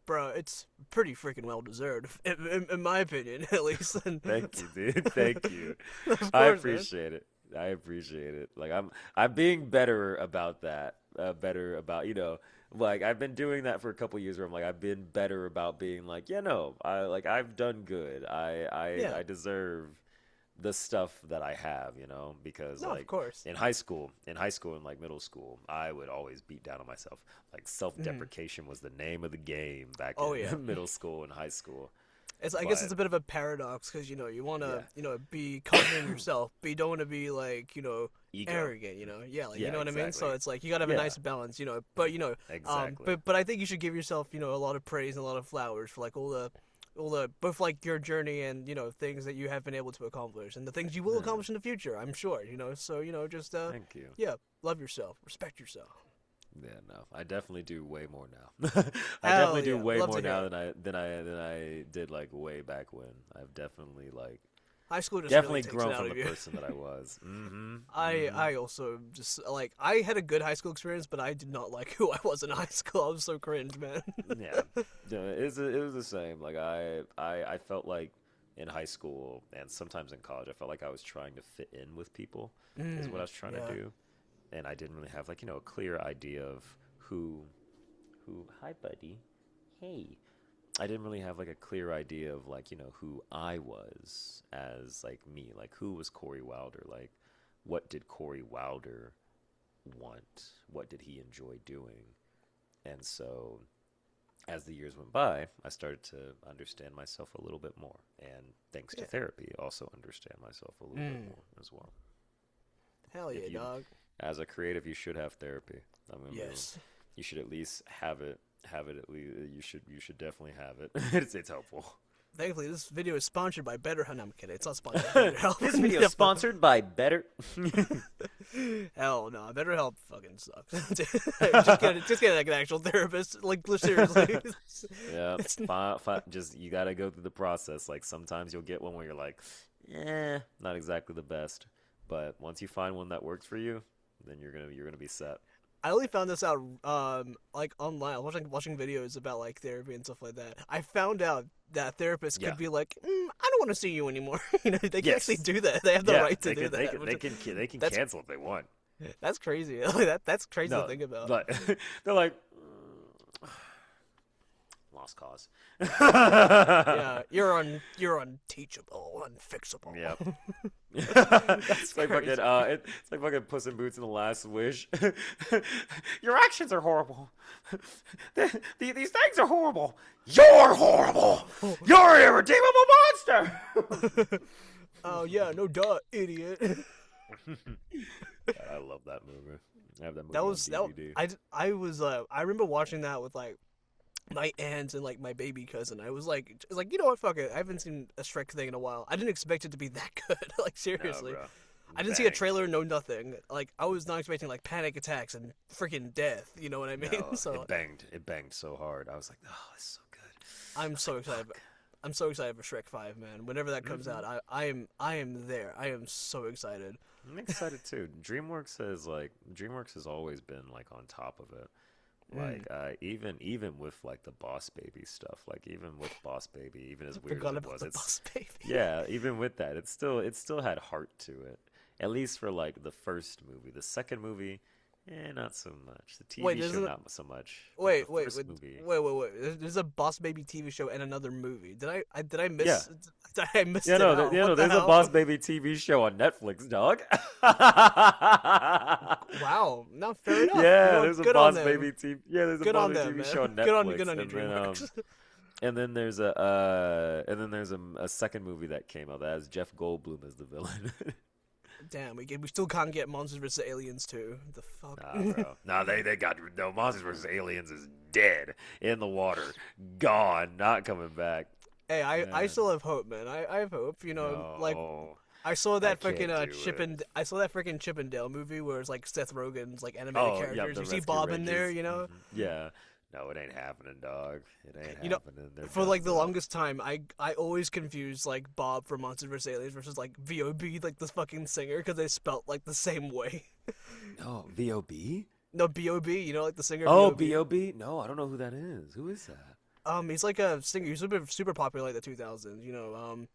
bro, it's pretty freaking well deserved, in my opinion, at least. And Thank you, dude. Thank you. of I course, man. appreciate it. I appreciate it. Like I'm being better about that. Better about, like I've been doing that for a couple years, where I'm like I've been better about being like, yeah, no, I've done good. Yeah. I deserve the stuff that I have, because No, of like course. in high school and like middle school, I would always beat down on myself. Like Mhm. self-deprecation was the name of the game back Oh in yeah. middle school and high school. I guess it's But a bit of a paradox because you want to yeah, be confident in yourself, but you don't want to be like ego. arrogant. Yeah, like you Yeah, know what I mean. So exactly. it's like you gotta have a Yeah, nice balance. But exactly. but I think you should give yourself a lot of praise and a lot of flowers for like all the both like your journey and things that you have been able to accomplish and the things you will Yeah, accomplish in the future. I'm sure. So just thank you. yeah, love yourself, respect yourself. Yeah, no, I definitely do way more now. I Hell definitely do yeah, way love more to hear now it. than I did like way back when. I've definitely like High school just really definitely takes it grown out from of the you. person that I was. Mm-hmm. I Mm-hmm. I also just like I had a good high school experience, but I did not like who I was in high school. I was so cringe, man. Yeah, yeah. It was the same. Like I felt like in high school and sometimes in college, I felt like I was trying to fit in with people, is what I was trying to Yeah. do, and I didn't really have like a clear idea of who. Hi, buddy. Hey. I didn't really have like a clear idea of like who I was as like me, like who was Corey Wilder, like what did Corey Wilder want, what did he enjoy doing, And so as the years went by, I started to understand myself a little bit more. And thanks to therapy, also understand myself a little bit more as well. Hell yeah, dog. As a creative, you should have therapy. I mean, Yes. you should at least have it. Have it at least. You should definitely have it. It's helpful. Thankfully, this video is sponsored by BetterHelp. No, I'm kidding. It's not sponsored by BetterHelp. This video is sponsored by Better. Hell no, BetterHelp fucking sucks. just get like an actual therapist. Like seriously. Yeah, just you gotta go through the process. Like sometimes you'll get one where you're like, not exactly the best, but once you find one that works for you, then you're gonna be set. I only found this out like online. I was watching videos about like therapy and stuff like that. I found out that therapists could be like, I don't want to see you anymore. You know, they can actually do that. They have the right to do that. They can cancel if they want. That's crazy. That's crazy to think about. But they're like, lost cause. Yeah, you're unteachable, unfixable. Yep. It's like fucking it's like fucking Puss in Boots in the Last Wish. Your actions are horrible. These things are horrible. You're horrible. You're an irredeemable monster. Oh yeah, no duh, idiot. I love that movie. I have that movie That was on DVD. I remember watching that with like my aunt and like my baby cousin. I was like, you know what, fuck it. I haven't seen a Shrek thing in a while. I didn't expect it to be that good. Like seriously. No, bro. I didn't see a trailer, no nothing. Like I was not expecting like panic attacks and freaking death. You know what I mean? No, So it banged so hard. I was like, oh, it's so good. I'm so excited. I'm so excited for Shrek 5, man. Whenever that comes out, I am there. I am so excited. I'm excited too. DreamWorks has always been like on top of it. Like even with like the Boss Baby stuff, like even with Boss Baby, even as weird as it was, Boss Baby. yeah, even with that, it still had heart to it. At least for like the first movie. The second movie, not so much. The TV show, not so much. Wait. There's a Boss Baby TV show and another movie. Did I miss? Yeah. Did I miss Yeah, it no, out? there's a Boss Baby TV show on Netflix, dog. Wow, no, fair enough. Yeah, there's a Boss on Baby TV. Yeah, there's a Good Boss on Baby them, TV man. show on Netflix. Good on you, DreamWorks. And then there's a second movie that came out that has Jeff Goldblum as the villain. Damn, we still can't get Monsters vs. Aliens too. The fuck? Nah, bro. Nah, they got no. Monsters vs. Aliens is dead in the water, gone, not coming back. Hey, I still have hope, man. I have hope. You know, like I saw that freaking I saw that freaking Chip and Dale movie where it's like Seth Rogen's like animated characters. You see Bob in there, you know? Yeah. No, it ain't happening, dog. It ain't happening. For like the longest time, I always confused like Bob from Monsters vs. Aliens versus like V.O.B., like the fucking singer, because they spelt like the same way. No, V.O.B.? No, B.O.B., you know, like the singer. Oh, B.O.B.? No, I don't know who that is. Who is that? He's like a singer. He's super popular like the 2000s. You know,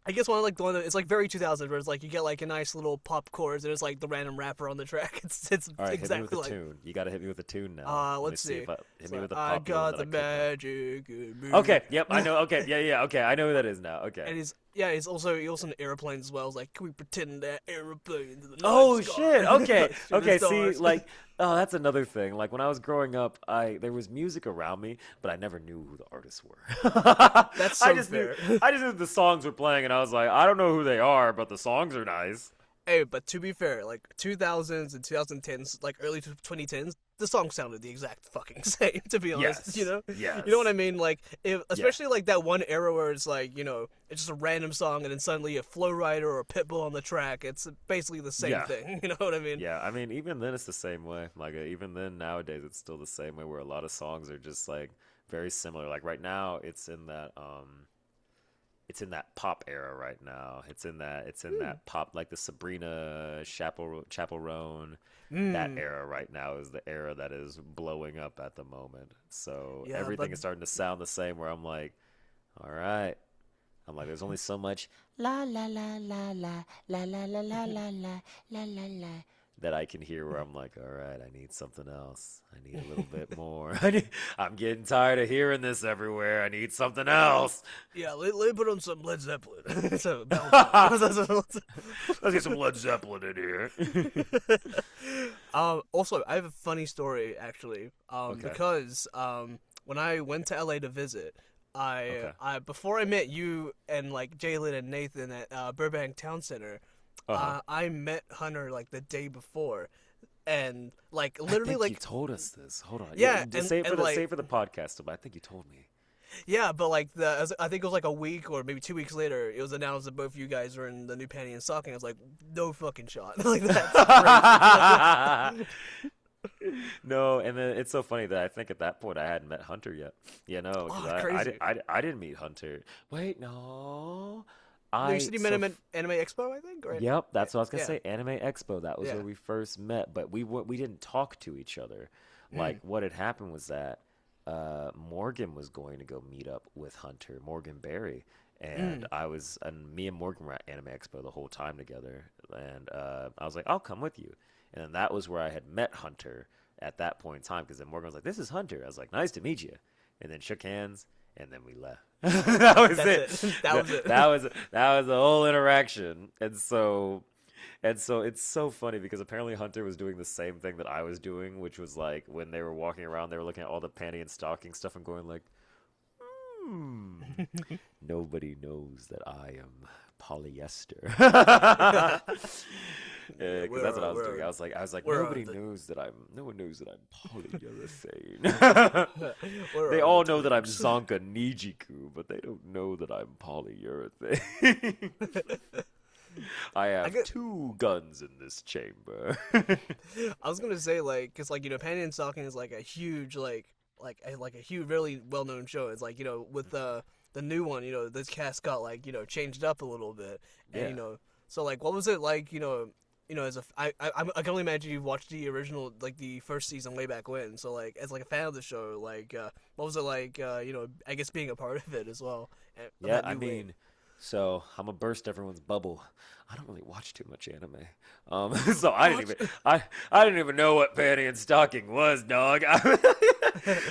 I guess one that it's like very 2000s where it's like you get like a nice little pop chorus and it's like the random rapper on the track. It's all right, exactly hit me with like a tune. You got to hit me with a tune now. Let's see. Hit me with a I pop got the magic. Okay, yep, I know. Okay, yeah, okay, I know who that is now. Okay. And he's also in airplanes as well. It's like, can we pretend that airplanes? Oh shit! Okay, okay. See, like, oh, that's another thing. Like when I was growing up, there was music around me, but I never knew who the artists were. That's so fair. I just knew the songs were playing, and I was like, I don't know who they are, but the songs are nice. Hey, but to be fair, like 2000s and 2010s, like early 2010s, the song sounded the exact fucking same. To be honest, Yes. you know, Yes. you know what I mean? Like, especially like that one era where it's like, you know, it's just a random song and then suddenly a Flow Rider or a Pitbull on the track. It's basically the same thing. You know what I mean? Yeah, I mean, even then it's the same way. Like even then nowadays it's still the same way where a lot of songs are just like very similar. Like right now it's in that pop era right now. It's in that pop, like the Sabrina Chaperone. That era right now is the era that is blowing up at the moment. So everything is starting to sound the same. Where I'm like, all right. I'm like, there's only so much la la la la la la la la la la la la la la. that I can hear where I'm like, all right, I need something else. I need a little bit more. I'm getting tired of hearing this everywhere. I need something else. Yeah, let me put on some Led Zeppelin. So, Let's get some Led Zeppelin in here. Also, I have a funny story actually. Okay. Because when I went to LA to visit, Okay. I before I met you and like Jalen and Nathan at Burbank Town Center, I met Hunter like the day before, and like I literally think like you told us this. Hold on. yeah, Just say it for like, say it for the podcast. But I think you told me. yeah, but like I think it was like a week or maybe 2 weeks later, it was announced that both you guys were in the new Panty and Stocking. I was like, no fucking shot. Like that's crazy. No, and then it's so funny that I think at that point I hadn't met Hunter yet. Oh, 'Cause crazy. I didn't meet Hunter. Wait, no. No, you said you met So him at Anime Expo, I think, right? Yep, that's what I was gonna Yeah. say. Anime Expo. That was Yeah. where we first met, but we didn't talk to each other. Like what had happened was that Morgan was going to go meet up with Hunter, Morgan Berry, and me and Morgan were at Anime Expo the whole time together, and I was like, I'll come with you, and then that was where I had met Hunter at that point in time, because then Morgan was like, this is Hunter. I was like, nice to meet you, and then shook hands, and then we left. That was That's it. it. That was it. That was the whole interaction. And so it's so funny because apparently Hunter was doing the same thing that I was doing, which was like when they were walking around, they were looking at all the panty and stocking stuff and going like, nobody knows that I am polyester. Because that's what I was doing. I was like, no one knows that I'm polyurethane. They all know that I'm Zonka Nijiku, but they don't know that I'm polyurethane. I have 2 guns in this chamber. I was gonna say like, cause like Panty and Stocking is like a huge like a huge really well known show. It's like with the new one, this cast got like changed up a little bit, and Yeah. so like what was it like as I can only imagine you watched the original like the first season way back when. So like as like a fan of the show, like what was it like I guess being a part of it as well. of Yeah, that I new wave? mean, so I'm gonna burst everyone's bubble. I don't really watch too much anime, so I didn't even know what panty and stocking was, dog.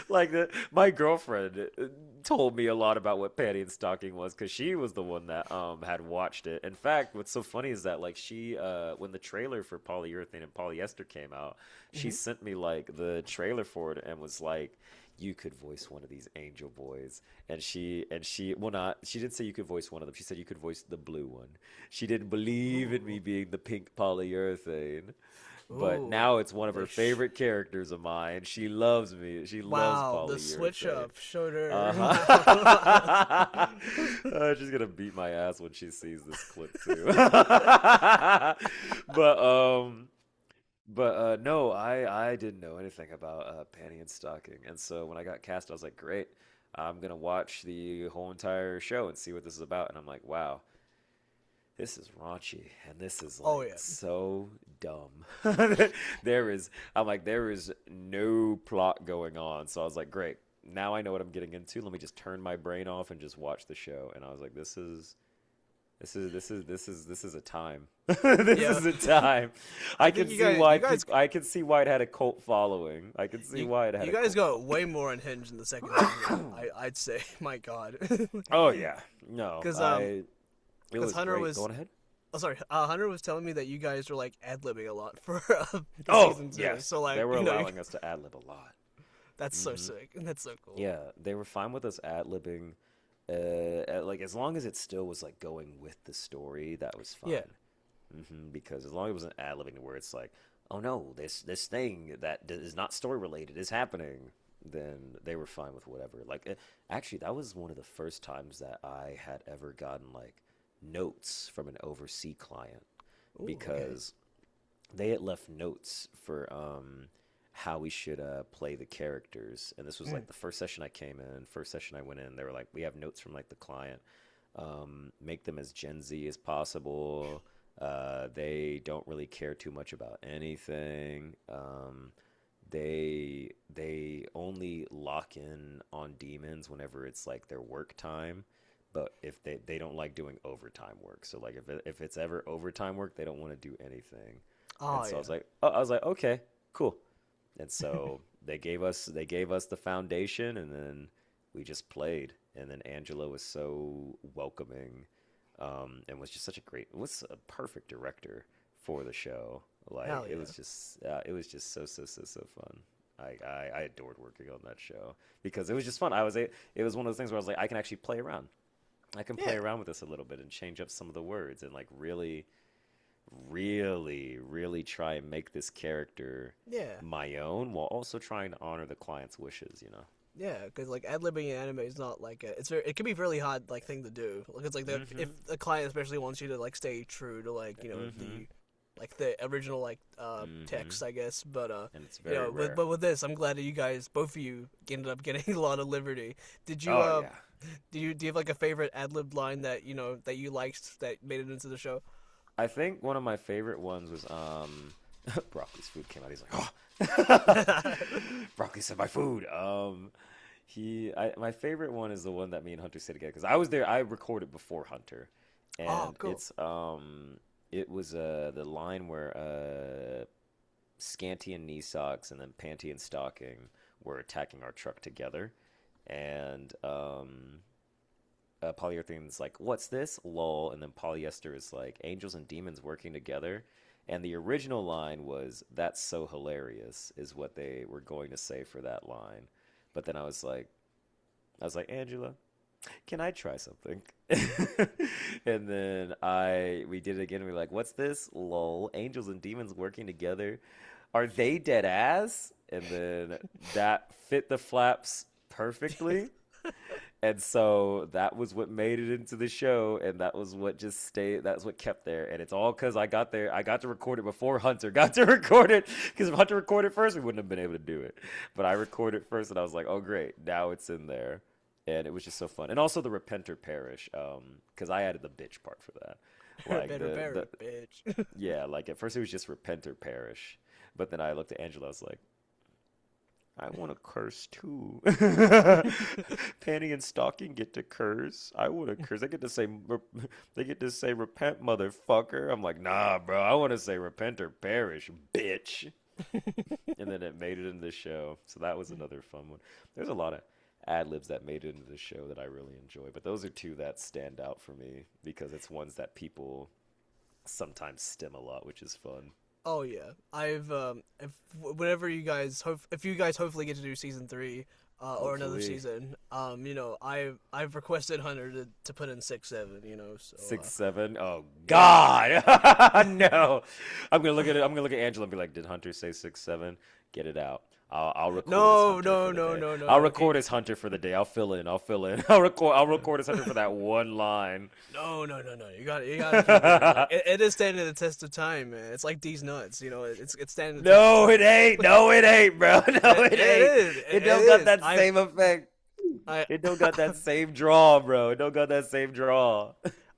Like my girlfriend told me a lot about what panty and stocking was because she was the one that had watched it. In fact, what's so funny is that like she when the trailer for polyurethane and polyester came out, she sent me like the trailer for it and was like, you could voice one of these angel boys. And she didn't say you could voice one of them. She said you could voice the blue one. She didn't believe in me being the pink polyurethane. But Ooh. now it's one of her favorite characters of mine. She loves me. She loves Wow, polyurethane. the switch up showed her. She's gonna beat my ass when she sees this clip too. But no, I didn't know anything about panty and stocking, and so when I got cast, I was like, great, I'm gonna watch the whole entire show and see what this is about. And I'm like, wow, this is raunchy, and this is like Oh, yeah. so dumb. There is no plot going on. So I was like, great, now I know what I'm getting into. Let me just turn my brain off and just watch the show. And I was like, this is a time. This is a time. I can think see you why guys- I can see why it had a cult following. I can see why it had. You a guys cult got way more unhinged in the second season. I'd say. My God. Oh yeah, no. 'Cause, It was Hunter great. was- Going ahead. Oh, sorry. Hunter was telling me that you guys were like ad-libbing a lot for season 2. yes. So like they were allowing us to ad lib a lot. that's so sick. That's so cool. Yeah, they were fine with us ad libbing. Like as long as it still was like going with the story, that was fine. Yeah. Because as long as it wasn't ad libbing to where it's like, oh no, this thing that is not story related is happening, then they were fine with whatever. Like actually, that was one of the first times that I had ever gotten like notes from an overseas client Ooh, because they had left notes for how we should play the characters. And this was like the first session I came in, first session I went in, they were like, we have notes from like the client, make them as Gen Z as possible. They don't really care too much about anything. They only lock in on demons whenever it's like their work time. But if they don't like doing overtime work. So like if it's ever overtime work, they don't want to do anything. Oh And so yeah. I was like, okay, cool. And so they gave us the foundation, and then we just played. And then Angela was so welcoming, and was just was a perfect director for the show. Like Hell it yeah. was just so fun. I adored working on that show because it was just fun. It was one of those things where I was like, I can actually play around. I can play Yeah. around with this a little bit and change up some of the words and like really, really, really try and make this character Yeah. my own while also trying to honor the client's wishes, you know? Yeah, because like ad libbing in anime is not like it can be a really hard like thing to do. Like it's like if the client especially wants you to like stay true to like the original like text, I guess. But And it's very rare. but with this, I'm glad that you guys, both of you, ended up getting a lot of liberty. Did you Oh, yeah. do you have like a favorite ad lib line that that you liked that made it into the show? I think one of my favorite ones was Broccoli's food came out. He's like, oh, Broccoli said my food. My favorite one is the one that me and Hunter said together because I was there. I recorded before Hunter, and Oh, cool. it was the line where Scanty and Knee Socks and then Panty and Stocking were attacking our truck together, and Polyurethane's like, "What's this?" Lol, and then Polyester is like, "Angels and demons working together." And the original line was, "That's so hilarious," is what they were going to say for that line. But then I was like, Angela, can I try something? And then we did it again. And we were like, "What's this? Lol, angels and demons working together. Are they dead ass?" And then that fit the flaps perfectly. And so that was what made it into the show, and that was what just stayed. That's what kept there, and it's all because I got there. I got to record it before Hunter got to record it. Because if Hunter recorded first, we wouldn't have been able to do it. But I recorded first, and I was like, "Oh, great! Now it's in there," and it was just so fun. And also the Repenter Parish, because I added the bitch part for that. Like Better, bitch. yeah, like at first it was just Repenter Parish, but then I looked at Angela. I was like, I want to curse too. Panty and Stocking get to curse. I want to curse. They get to say repent, motherfucker. I'm like, nah, bro. I want to say repent or perish, bitch. And then it made it into the show. So that was another fun one. There's a lot of ad libs that made it into the show that I really enjoy, but those are two that stand out for me because it's ones that people sometimes stem a lot, which is fun. Oh yeah, I've whenever you guys if you guys hopefully get to do season 3 or another Hopefully. season, I've requested Hunter to put in 6-7, so 6-7. Oh God, no! I'm gonna look at it. I'm gonna look at Angela and be like, "Did Hunter say 6-7? Get it out. I'll record." No. I'll record as Hunter for the day. I'll fill in. I'll record as Hunter for that one line. No. You got it. It is standing the test of time, man. It's like these nuts, it's standing. No, it ain't. No, it ain't, bro. No, it ain't. is. It don't got that I'm- same effect. It don't got that same draw, bro. It don't got that same draw.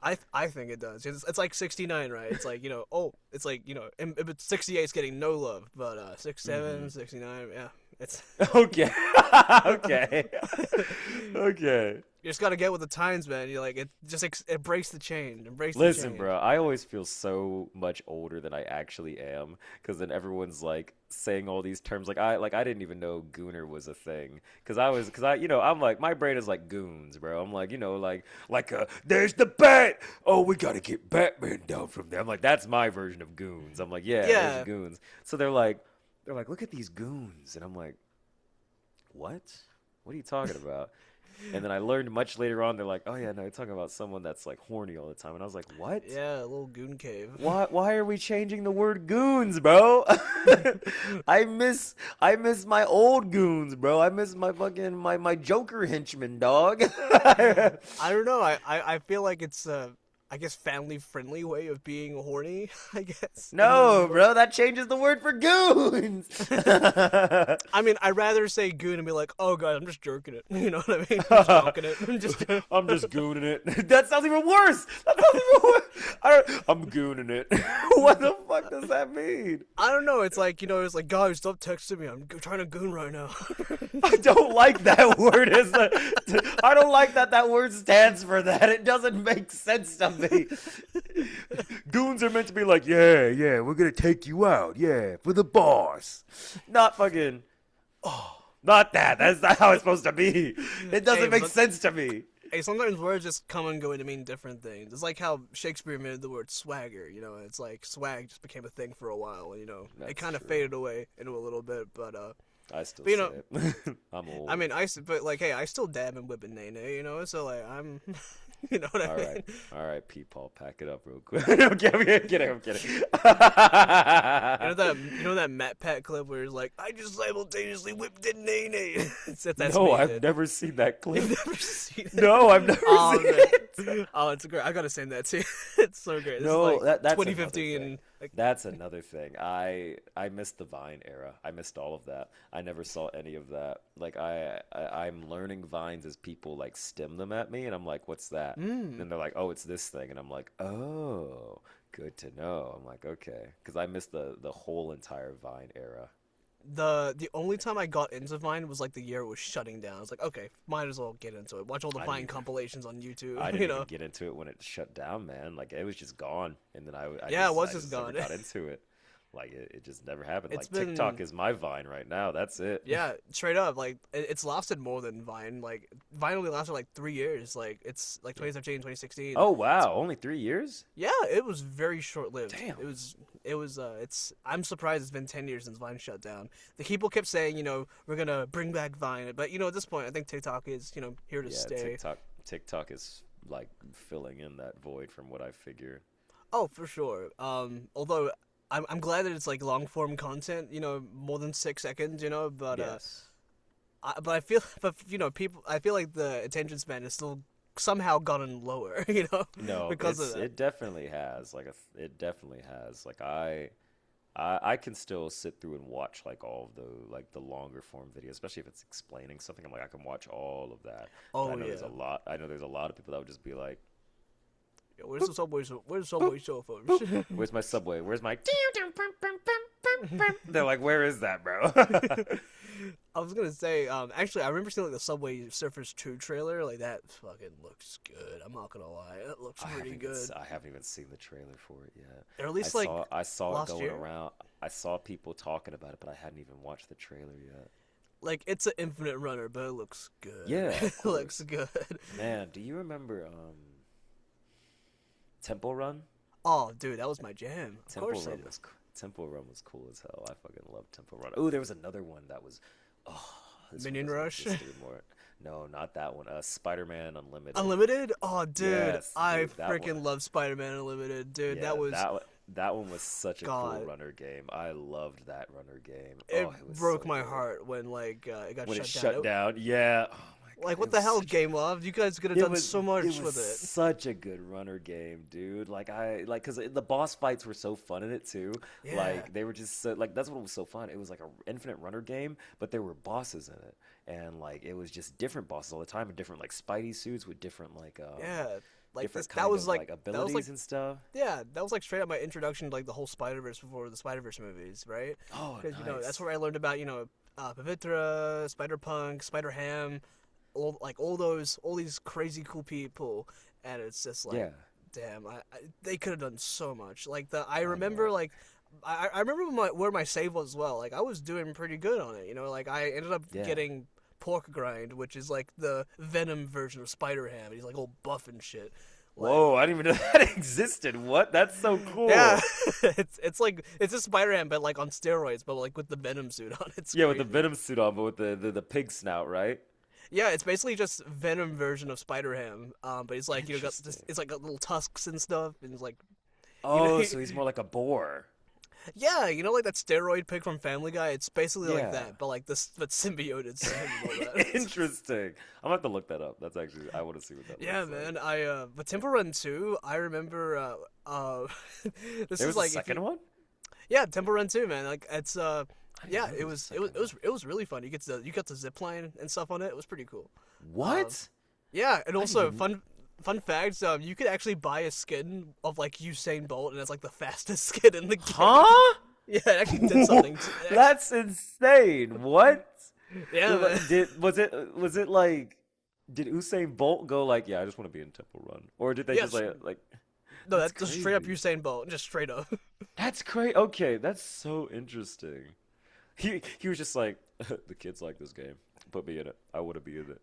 I think it does. It's like 69, right? It's like, it's like, 68's getting no love, but 67, 69, yeah. It's Okay. Okay. Okay. you just got to get with the times, man. You're like, it just embrace the change. Listen, bro, I always feel so much older than I actually am because then everyone's like saying all these terms I didn't even know gooner was a thing because I'm like my brain is like goons, bro. I'm like there's the bat. Oh, we gotta get Batman down from there. I'm like that's my version of goons. I'm like yeah. There's goons. So they're like look at these goons, and I'm like what are you talking about? And then I learned much later on, they're like, oh, yeah, no, you're talking about someone that's, like, horny all the time. And I was like, what? Yeah, a little goon cave. Why are we changing the word goons, bro? I miss my old goons, bro. I miss my fucking, my Joker henchman, dog. I don't know. I feel like it's, I guess, family-friendly way of being horny, I guess. No, bro, that changes the word for goons. I mean, I'd rather say goon and be like, oh, God, I'm just jerking it. You know what I mean? I'm just jerking it. I'm just gooning it. That sounds even worse. I'm gooning it. What the fuck does that mean? I don't know. It's like, it's like, guys, stop texting me. I'm trying to goon right now. I don't like that word. I don't like that word stands for that. It doesn't make sense to me. Goons are meant to be like, yeah, we're gonna take you out, yeah, for the boss. Not fucking. Oh, not that. That's not how it's supposed to be. It doesn't make sense to me. Hey, sometimes words just come and go to mean different things. It's like how Shakespeare made the word swagger, it's like swag just became a thing for a while, and, it kind of faded away into a little bit, but, I still but, say it. I'm old. I mean, but, like, hey, I still dab and whip and nay, so, like, I'm, you know what I mean? All right, Paul, pack it up real quick. I'm kidding. You know that Matt Pat clip where he's like, I just simultaneously whipped and nay. That's no, me, I've dude. never seen that clip. You've never seen it? No, I've never seen it. Oh, it's great. I gotta send that to you. It's so great. This No, is like that's 2015. That's another thing. I missed the Vine era. I missed all of that. I never saw any of that. Like I'm learning Vines as people like stim them at me, and I'm like, what's that? And they're like, oh, it's this thing, and I'm like, oh, good to know. I'm like, okay, because I missed the whole entire Vine era. The only time I got into Vine was like the year it was shutting down. I was like, okay, might as well get into it. Watch all the Vine compilations on YouTube. I didn't even get into it when it shut down, man. Like it was just gone, and then I just never gone. got into it. Like it just never happened. It's like TikTok is my Vine right now. That's it. Yeah, straight up. Like it's lasted more than Vine. Like Vine only lasted like 3 years. Like it's like 2017, 2016. Oh wow, only 3 years? Yeah, it was very short lived. Damn. I'm surprised it's been 10 years since Vine shut down. The people kept saying, we're gonna bring back Vine, but at this point I think TikTok is, here to stay. TikTok is like filling in that void from what I figure. Oh, for sure. Although I'm glad that it's like long form content, more than 6 seconds, but yes. I feel like the attention span is still somehow gotten lower, No, because of that. It definitely has. It definitely has. Like I can still sit through and watch like all of the longer form videos, especially if it's explaining something. I'm like, I can watch all of that. Oh, but I know yeah. there's a lot of people that would just be like, where's the subway? Where's the subway show, where's my subway? Where's my? They're like, where is that, bro? I was gonna say, actually, I remember seeing like the Subway Surfers 2 trailer. Like that fucking looks good. I'm not gonna lie, that looks pretty good. I haven't even seen the trailer for it yet. Or at least I saw it going year? around. I saw people talking about it, but I hadn't even watched the trailer yet. Like it's an infinite runner, but it looks good. Yeah, it looks good. Man, do you remember Temple Run? Oh, dude, that was my jam. Of course I do. Temple Run was cool as hell. I fucking love Temple Run. Oh, there was another one that was. Minion Rush? No, not that one. Spider-Man Unlimited. Unlimited? Oh, dude, yes, I that freaking one. love Spider-Man Unlimited, dude. Yeah, that one was such a cool runner game. I loved that runner game. It was broke so my good. heart when it got when shut it shut down. Yeah. Oh my God, like what the hell, Game Love? You guys could have done so much with it. Such a good runner game, dude. Because the boss fights were so fun in it too. Yeah. Like they were just so, like that's what was so fun. It was like an infinite runner game, but there were bosses in it, and like it was just different bosses all the time, and different like Spidey suits with different like like different that was like abilities and stuff. Yeah, that was like straight up my introduction to like the whole Spider-Verse before the Spider-Verse movies, right? Oh, because nice. that's where I learned about Pavitra, Spider-Punk, Spider-Ham, all these crazy cool people, and it's just like, damn, they could have done so much. Like I remember like. I remember where my save was as well. Like I was doing pretty good on it, Like I ended up getting Pork Grind, which is like the Venom version of Spider-Ham. He's like all buff and shit. Whoa, I didn't even know that existed. What? That's so cool. Yeah, it's like it's a Spider-Ham, but like on steroids, but like with the Venom suit on. It's with the Venom suit on, but with the pig snout, right? Yeah, it's basically just Venom version of Spider-Ham. But it's like it's like got little tusks and stuff, and it's like. So he's more like a boar. Yeah, like that steroid pig from Family Guy? It's basically like that, but like this, but symbioted. Interesting. I'm gonna have to look that up. That's actually, I want to see what that looks man. like. But Temple Run 2, I remember, this there is was like a second one? Yeah, Temple Run 2, man. Like it's, it was really fun. You got the zip line and stuff on it. It was pretty cool. What? Yeah, and also Fun fact, you could actually buy a skin of like Usain Bolt, and it's like the fastest skin in the game. Huh? Yeah, it actually did something. That's insane. What? Yeah, man. Was it like? Did Usain Bolt go like, yeah, I just want to be in Temple Run, or did they just like? No, that's just straight up Usain Bolt, just straight up. That's great. Okay, that's so interesting. He was just like, the kids like this game. Put me in it. I want to be in it.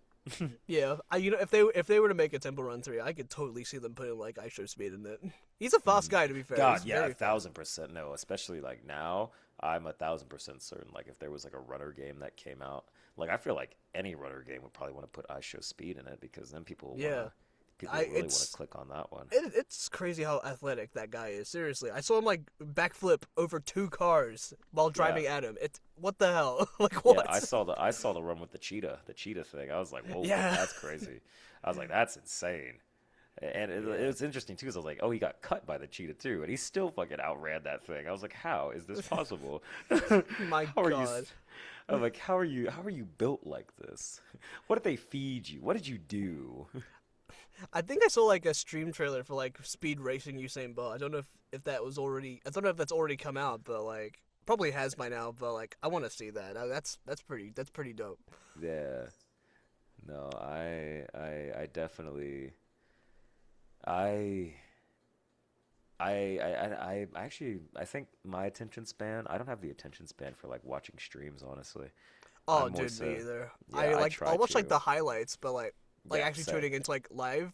Yeah, if they were to make a Temple Run 3, I could totally see them putting like ice show speed in it. He's a fast guy, to be fair. God, He's yeah, very 1,000% no. Especially like now, I'm 1,000% certain. Like if there was like a runner game that came out, like I feel like any runner game would probably want to put ice show speed in it because then people really want to click on that one. It's crazy how athletic that guy is. Seriously, I saw him like backflip over 2 cars while driving at him. It's what the hell? Like what? Yeah, I saw the run with the cheetah thing. I was like, whoa, Yeah. that's crazy. I was like, that's insane. And it was interesting too, because I was like, oh, he got cut by the cheetah too, and he still fucking outran that thing. I was like, how is this possible? My How are God. I'm like, how are you built like this? What did they feed you? What did you do? I think I saw like a stream trailer for like speed racing Usain Bolt. I don't know if that was already. I don't know if that's already come out, but like probably has by now. But like I want to see that. That's pretty dope. Yeah. No, I definitely. I actually I think my attention span. I don't have the attention span for like watching streams, honestly. Oh, I'm more dude, so- me either. yeah, I'll watch like to. the highlights, but like Yeah, actually same. tuning into like live,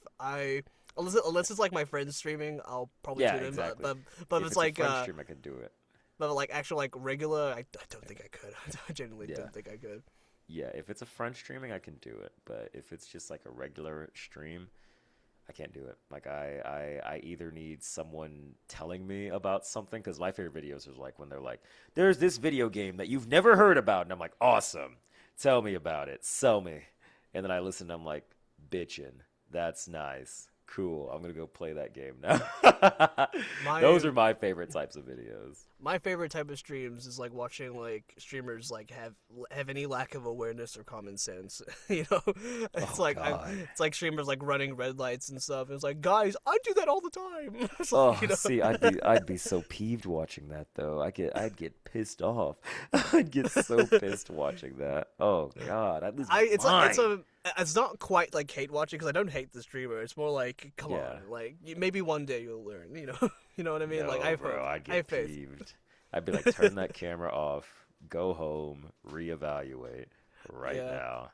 unless it's like my friends streaming, I'll probably Yeah, tune in. exactly. But If it's a like French stream, I can do it. but like actual like regular, I don't think I could. I genuinely Yeah. don't think I could. Yeah, if it's a French streaming, I can do it. But if it's just like a regular stream, I can't do it. Like I either need someone telling me about something, because my favorite videos are like when they're like, "There's this video game that you've never heard about," and I'm like, "Awesome, tell me about it, sell me," and then I listen, and I'm like, "Bitchin', that's nice, cool. I'm gonna go play that game now." Those are my favorite types of videos. My favorite type of streams is like watching like streamers like have any lack of awareness or common sense. You know, it's like God. it's like streamers like running red lights and stuff. And it's like, guys, I do that all the time. It's Oh, like, you know? see, I'd be so peeved watching that though. I'd get pissed off. I'd get so pissed watching that. Oh God, I'd lose my mind. It's not quite like hate watching, because I don't hate the streamer. It's more like, come Yeah. on, like maybe one day you'll learn. You know, you know what I mean? No, like I've bro, heard, I'd I have get faith. peeved. I'd be like, turn that camera off, go home, reevaluate right Yeah. now.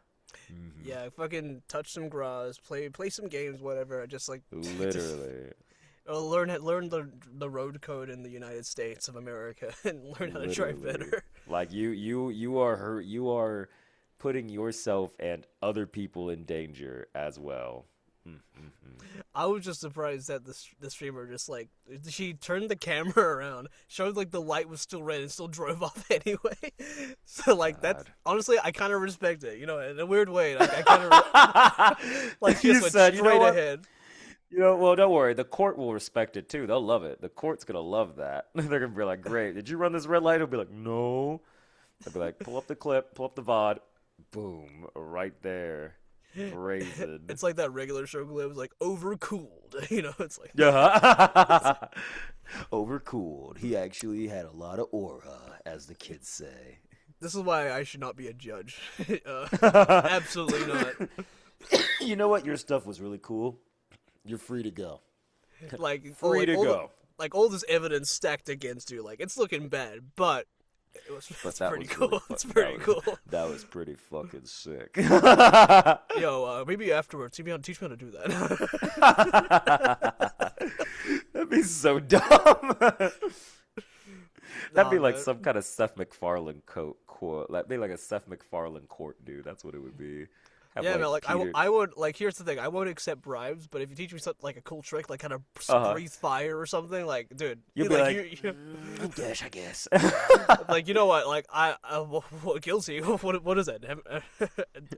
Yeah, fucking touch some grass, play some games, whatever. Just like Literally. learn the road code in the United States of America and learn how to drive Literally. better. Like you are putting yourself and other people in danger as well. I was just surprised that the streamer just like she turned the camera around, showed like the light was still red, and still drove off anyway. So like that's God. honestly, I kind of respect it, you know, in a weird way. Like I kind of like she You just went said, you know straight what? ahead. You know, well, don't worry. The court will respect it too. They'll love it. The court's gonna love that. They're gonna be like, "Great, did you run this red light?" He'll be like, "No." They'll be like, "Pull up the clip, pull up the VOD, boom, right there, brazen." It's like that regular show clip was like overcooled, you know. It's like Yeah. Overcooled. He actually had a lot of aura, as the kids say. this is why I should not be a judge. Absolutely not. You know what? Your stuff was really cool. You're free to go. Like Free like, to all go. like all this evidence stacked against you, like it's looking bad, but But it's that pretty was cool. really It's that pretty was- cool. That was pretty fucking sick. Yo, maybe afterwards, teach me how to do that. That'd be so dumb. That'd be Nah, like man. some kind of Seth MacFarlane quote. That'd be like a Seth MacFarlane court, dude. That's what it would be. Have, Yeah, man. Like Peter- I would like. Here's the thing. I won't accept bribes, but if you teach me something like a cool trick, like how to breathe fire or something, like, dude, You'll be like, you I guess. like, you know what? Like, guilty. What is that?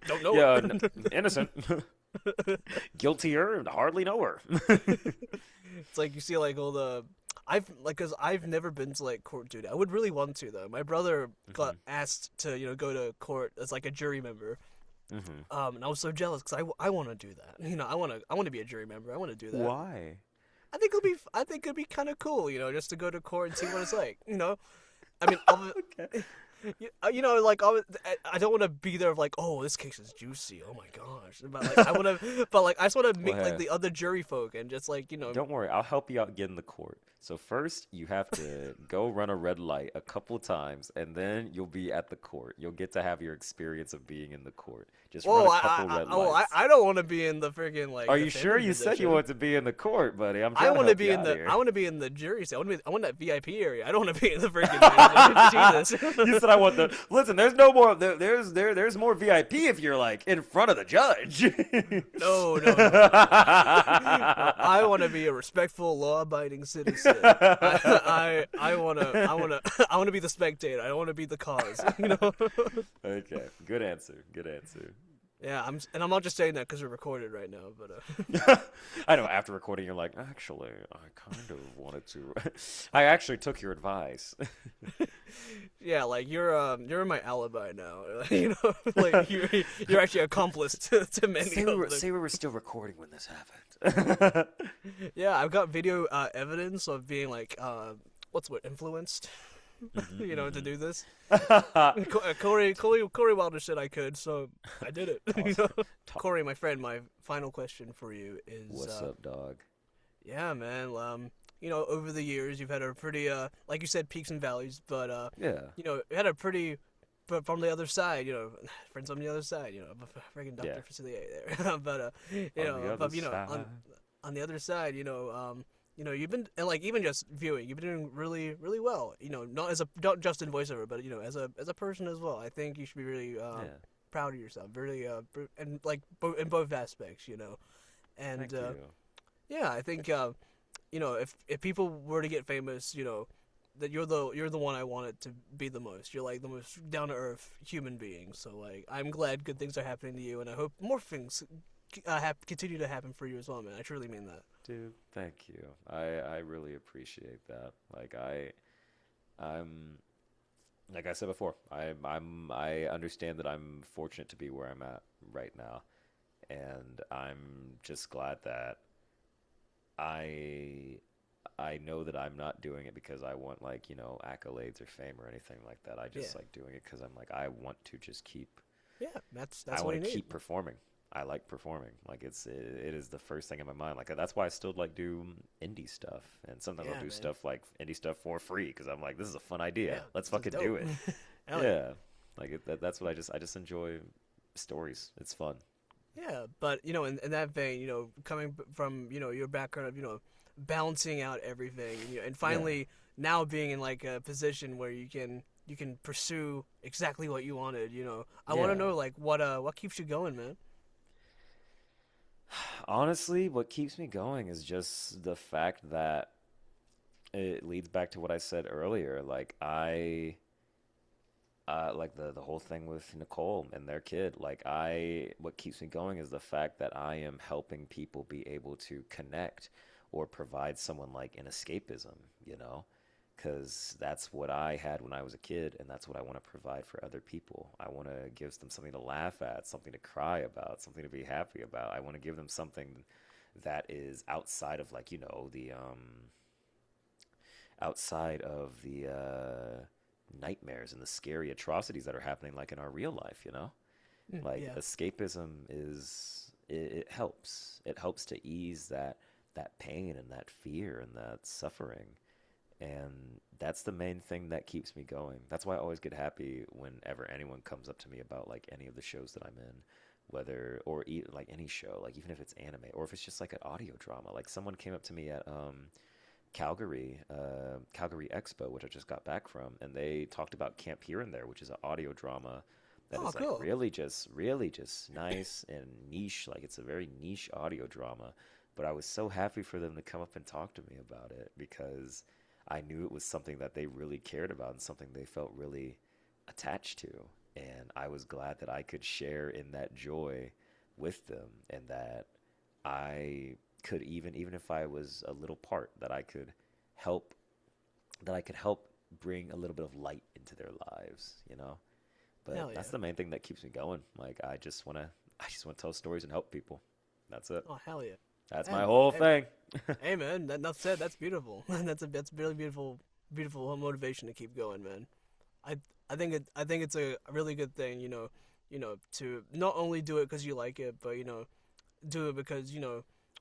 Don't know. Yeah, it. innocent. Guiltier, hardly know her. It's like you see like all the. Cause I've never been to like court duty. I would really want to though. My brother got asked to go to court as like a jury member. And I was so jealous because I want to do that. You know, I want to be a jury member. I want to do that. Why? I think it'd be kind of cool. You know, just to go to court and see what it's like. You know, I mean, You know, like I don't want to be there like, oh, this case is juicy. Oh my gosh. But like I just want to meet Well, like the other jury folk and just like don't worry, I'll help you out get in the court. So first, you have to go run a red light a couple times, and then you'll be at the court. You'll get to have your experience of being in the court. Just run a couple red lights. I don't want to be in the freaking like. Are you sure? You said you wanted to be in the court, buddy. I'm trying I to want to help be you in out the. here. I want to be in the jury cell. I want that VIP area. I don't want to be in the freaking. Jesus. You said I want the. Listen, there's no more. There's more VIP if you're like in front of the judge. No. I want to be a respectful, law-abiding citizen. I want to be the spectator. I don't want to be the cause. You know. Okay, good answer. Good answer. Yeah, I'm not just saying that because we're recorded right now, but I know. After recording, you're like, actually, I kind of wanted to. I actually took your advice. yeah, like you're my alibi now. You know, like you're actually accomplice to many. Say we were still recording when this happened. Yeah, I've got video evidence of being like what's what influenced. You know, to do this. Corey Wilder said I could, so I did it. Awesome. You know? Corey, my friend, my final question for you is What's up, dog? Yeah, man. You know, over the years you've had a pretty like you said, peaks and valleys, but Yeah. you know, you had a pretty but from the other side, you know, friends on the other side, you know, freaking Dr. Facilier there. But you know, but you know, on the other side, you know, you've been, and like even just viewing, you've been doing really, really well. You know, not just in voiceover, but you know, as a person as well. I think you should be really proud of yourself, really, and like in both aspects, you know. And Thank you. yeah, I think you know, if people were to get famous, you know, that you're the one I wanted to be the most. You're like the most down to earth human being. So like, I'm glad good things are happening to you, and I hope more things continue to happen for you as well, man. I truly mean that. Dude, thank you. I really appreciate that. Like I'm like I said before, I understand that I'm fortunate to be where I'm at right now. And I'm just glad that I know that I'm not doing it because I want like, you know, accolades or fame or anything like that. I just like doing it because I'm like I want to just keep that's I what want you to need. keep performing. I like performing. Like it is the first thing in my mind. Like that's why I still like do indie stuff, and sometimes I'll do stuff like indie stuff for free because I'm like, this is a fun idea. Let's fucking do it. Yeah, like that's what I just enjoy stories. It's fun. Yeah, but you know, in that vein, you know, coming from you know your background of you know balancing out everything, and, you know, and finally now being in like a position where you can pursue exactly what you wanted. You know, I want to know like what keeps you going, man. Honestly, what keeps me going is just the fact that it leads back to what I said earlier. Like like the whole thing with Nicole and their kid. Like what keeps me going is the fact that I am helping people be able to connect or provide someone like an escapism, you know? Because that's what I had when I was a kid, and that's what I want to provide for other people. I want to give them something to laugh at, something to cry about, something to be happy about. I want to give them something that is outside of like, you know, the nightmares and the scary atrocities that are happening like in our real life, you know? Like escapism it helps. It helps to ease that pain and that fear and that suffering. And that's the main thing that keeps me going. That's why I always get happy whenever anyone comes up to me about like any of the shows that I'm in, like any show, like even if it's anime or if it's just like an audio drama. Like someone came up to me at Calgary Expo, which I just got back from, and they talked about Camp Here and There, which is an audio drama that is like really just nice and niche. Like it's a very niche audio drama. But I was so happy for them to come up and talk to me about it because I knew it was something that they really cared about and something they felt really attached to. And I was glad that I could share in that joy with them, and that I could even if I was a little part, that I could help bring a little bit of light into their lives, you know? But that's the main thing that keeps me going. Like I just want to tell stories and help people. That's it. Oh, hell yeah. That's my whole thing. Hey man, that's beautiful. that's really beautiful motivation to keep going, man. I think it's a really good thing, to not only do it because you like it, but do it because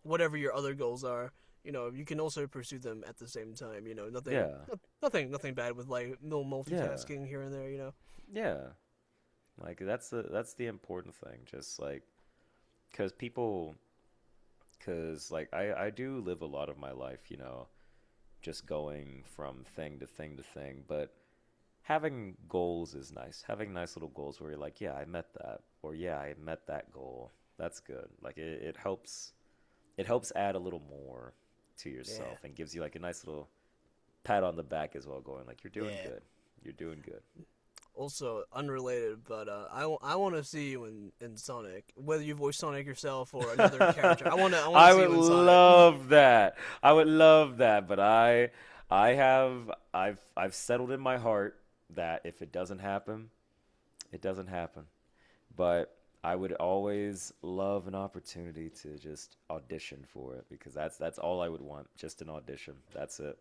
whatever your other goals are, you can also pursue them at the same time. Nothing, Yeah. nothing bad with like no multitasking here and there. Yeah. Like that's the important thing. Just like, cause like I do live a lot of my life, just going from thing to thing to thing, but having goals is nice. Having nice little goals where you're like, yeah, I met that, or yeah, I met that goal. That's good. Like it helps. It helps add a little more to yourself and gives you like a nice little pat on the back as well, going like, you're doing good. You're doing good. Also, unrelated, but I want to see you in Sonic, whether you voice Sonic yourself or another character. I want to see you in Sonic. Love that. I would love that, but I've settled in my heart that if it doesn't happen, it doesn't happen. But I would always love an opportunity to just audition for it, because that's all I would want, just an audition. That's it.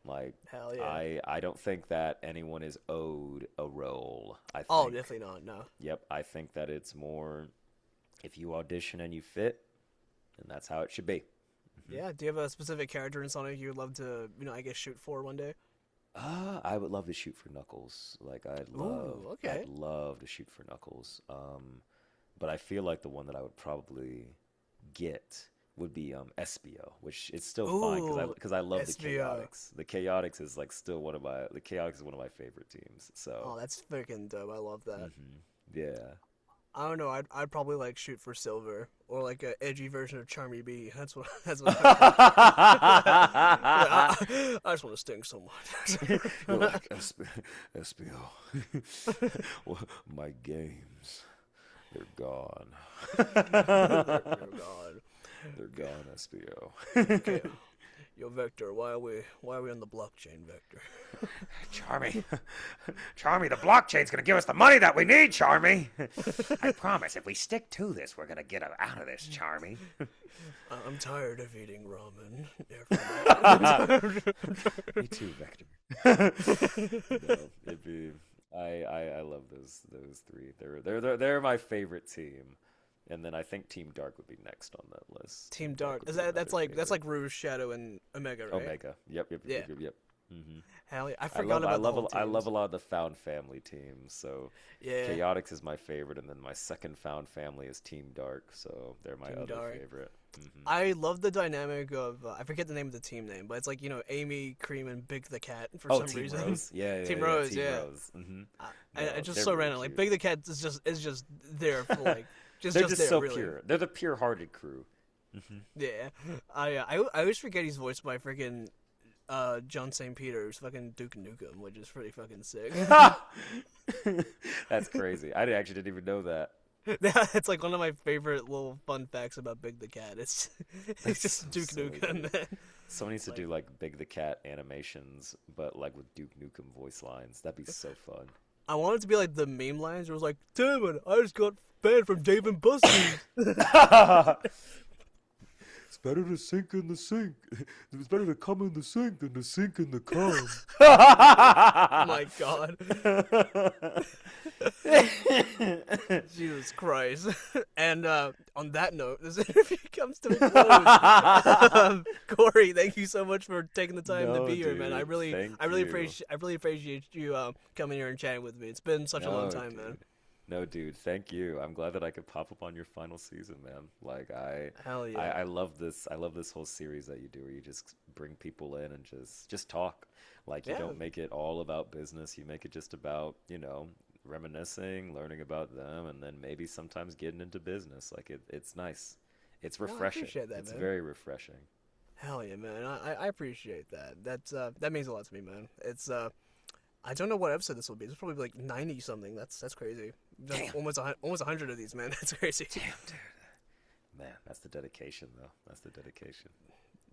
Like, hell yeah. I don't think that anyone is owed a role. Oh, definitely not. No. Yep, I think that it's more, if you audition and you fit, then that's how it should be. Yeah. Do you have a specific character in Sonic you would love to, I guess, shoot for one day? I would love to shoot for Knuckles. Like, I'd love to shoot for Knuckles. But I feel like the one that I would probably get would be Espio, which is still fine because I love Espio. the Chaotix. The Chaotix is like still one of my favorite teams. So oh, that's freaking dope. I love that. Yeah. I don't know. I'd probably like shoot for Silver or like an edgy version of Charmy B. That's what. I just want to sting someone. You're like, Espio. Well, my games, they're gone. They're gone. They're gone, Espio. Okay. Yo, Vector, why are we on the blockchain, Vector? Charmy, the blockchain's gonna give us the money that we need, Charmy. I promise, if we stick to this, we're gonna get out of this, Charmy. I'm tired of eating ramen. Me too, Vector. No, it'd be. I love those three. They're my favorite team. And then I think Team Dark would be next on that list. Team Dark. Is that's like Rouge, Shadow, and Omega, right? Omega. Yep. Mm-hmm. Hell yeah. I forgot about the whole teams. I love a lot of the Found Family teams. So yeah. Chaotix is my favorite, and then my second Found Family is Team Dark. So they're my other favorite. Mm-hmm. I love the dynamic of I forget the name of the team name, but it's like Amy, Cream, and Big the Cat for some Team reason. Rose. Yeah, Team Rose. Team yeah. Rose. Mm-hmm. It's just so really random. cute. Like Big the Cat is just there for like. They're just there, so really. pure. They're the pure-hearted crew. Mm-hmm. Yeah, I always forget he's voiced by freaking John St. Peter's fucking Duke Nukem, which is pretty fucking sick. That's crazy. I actually didn't even know that. It's like one of my favorite little fun facts about Big the Cat. It's just so Duke Nukem, man. Someone needs to do like Big the Cat animations, but like with Duke Nukem voice lines. That'd be so fun. I want it to be like the meme lines where it was like, damn it, I just got banned from Dave and Buster's. It's better to sink in the sink. It's better to come in the sink than to sink in the cum. Oh my god. Jesus Christ. And on that note, this interview comes to a close. Corey, thank you so much for taking the time to be here, man. I really appreciate you coming here and chatting with me. It's been such a long time, man. No, dude, thank you. I'm glad that I could pop up on your final season, man. Like hell yeah. I love this. I love this whole series that you do, where you just bring people in and just talk. Like you don't make it all about business. You make it just about reminiscing, learning about them, and then maybe sometimes getting into business. Like it's nice. It's refreshing. I appreciate that, it's man. very refreshing. Hell yeah, man. I appreciate that. That means a lot to me, man. It's I don't know what episode this will be. It's probably like 90 something. That's crazy. Almost 100 of these, man. That's crazy. Damn, dude. Man, that's the dedication, though. That's the dedication.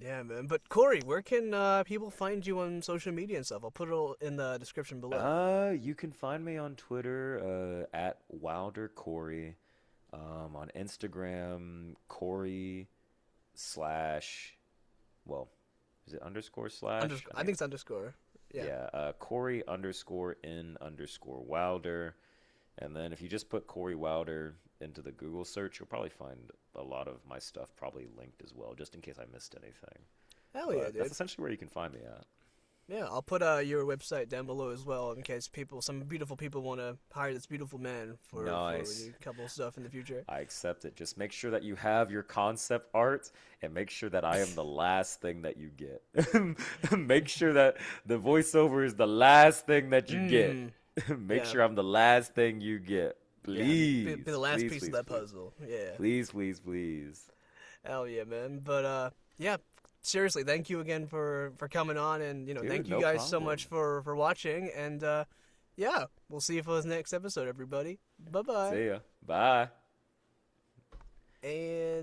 Yeah, man. But Corey, where can people find you on social media and stuff? I'll put it all in the description below. You can find me on Twitter at WilderCorey. On Instagram, Corey / well, is it _/? I think it's underscore. Yeah. Corey_N_Wilder. And then if you just put Corey Wilder into the Google search, you'll probably find a lot of my stuff probably linked as well, just in case I missed anything. Hell yeah, But dude. that's essentially where you can find me at. Yeah, I'll put your website down below as well in case some beautiful people want to hire this beautiful man for Nice. a couple of stuff in the future. I accept it. Just make sure that you have your concept art and make sure that I am the last thing that you get. Make sure that the voiceover is the last thing that you get. Make Yeah. sure I'm the last thing you get. Please. Be the last please, piece please, of that please. puzzle. Yeah. Please, please, please. Hell yeah, man. But yeah, seriously, thank you again for coming on, and Dude, thank you no guys so problem. much for watching, and yeah, we'll see you for the next episode, everybody. Bye bye. See ya. Bye. And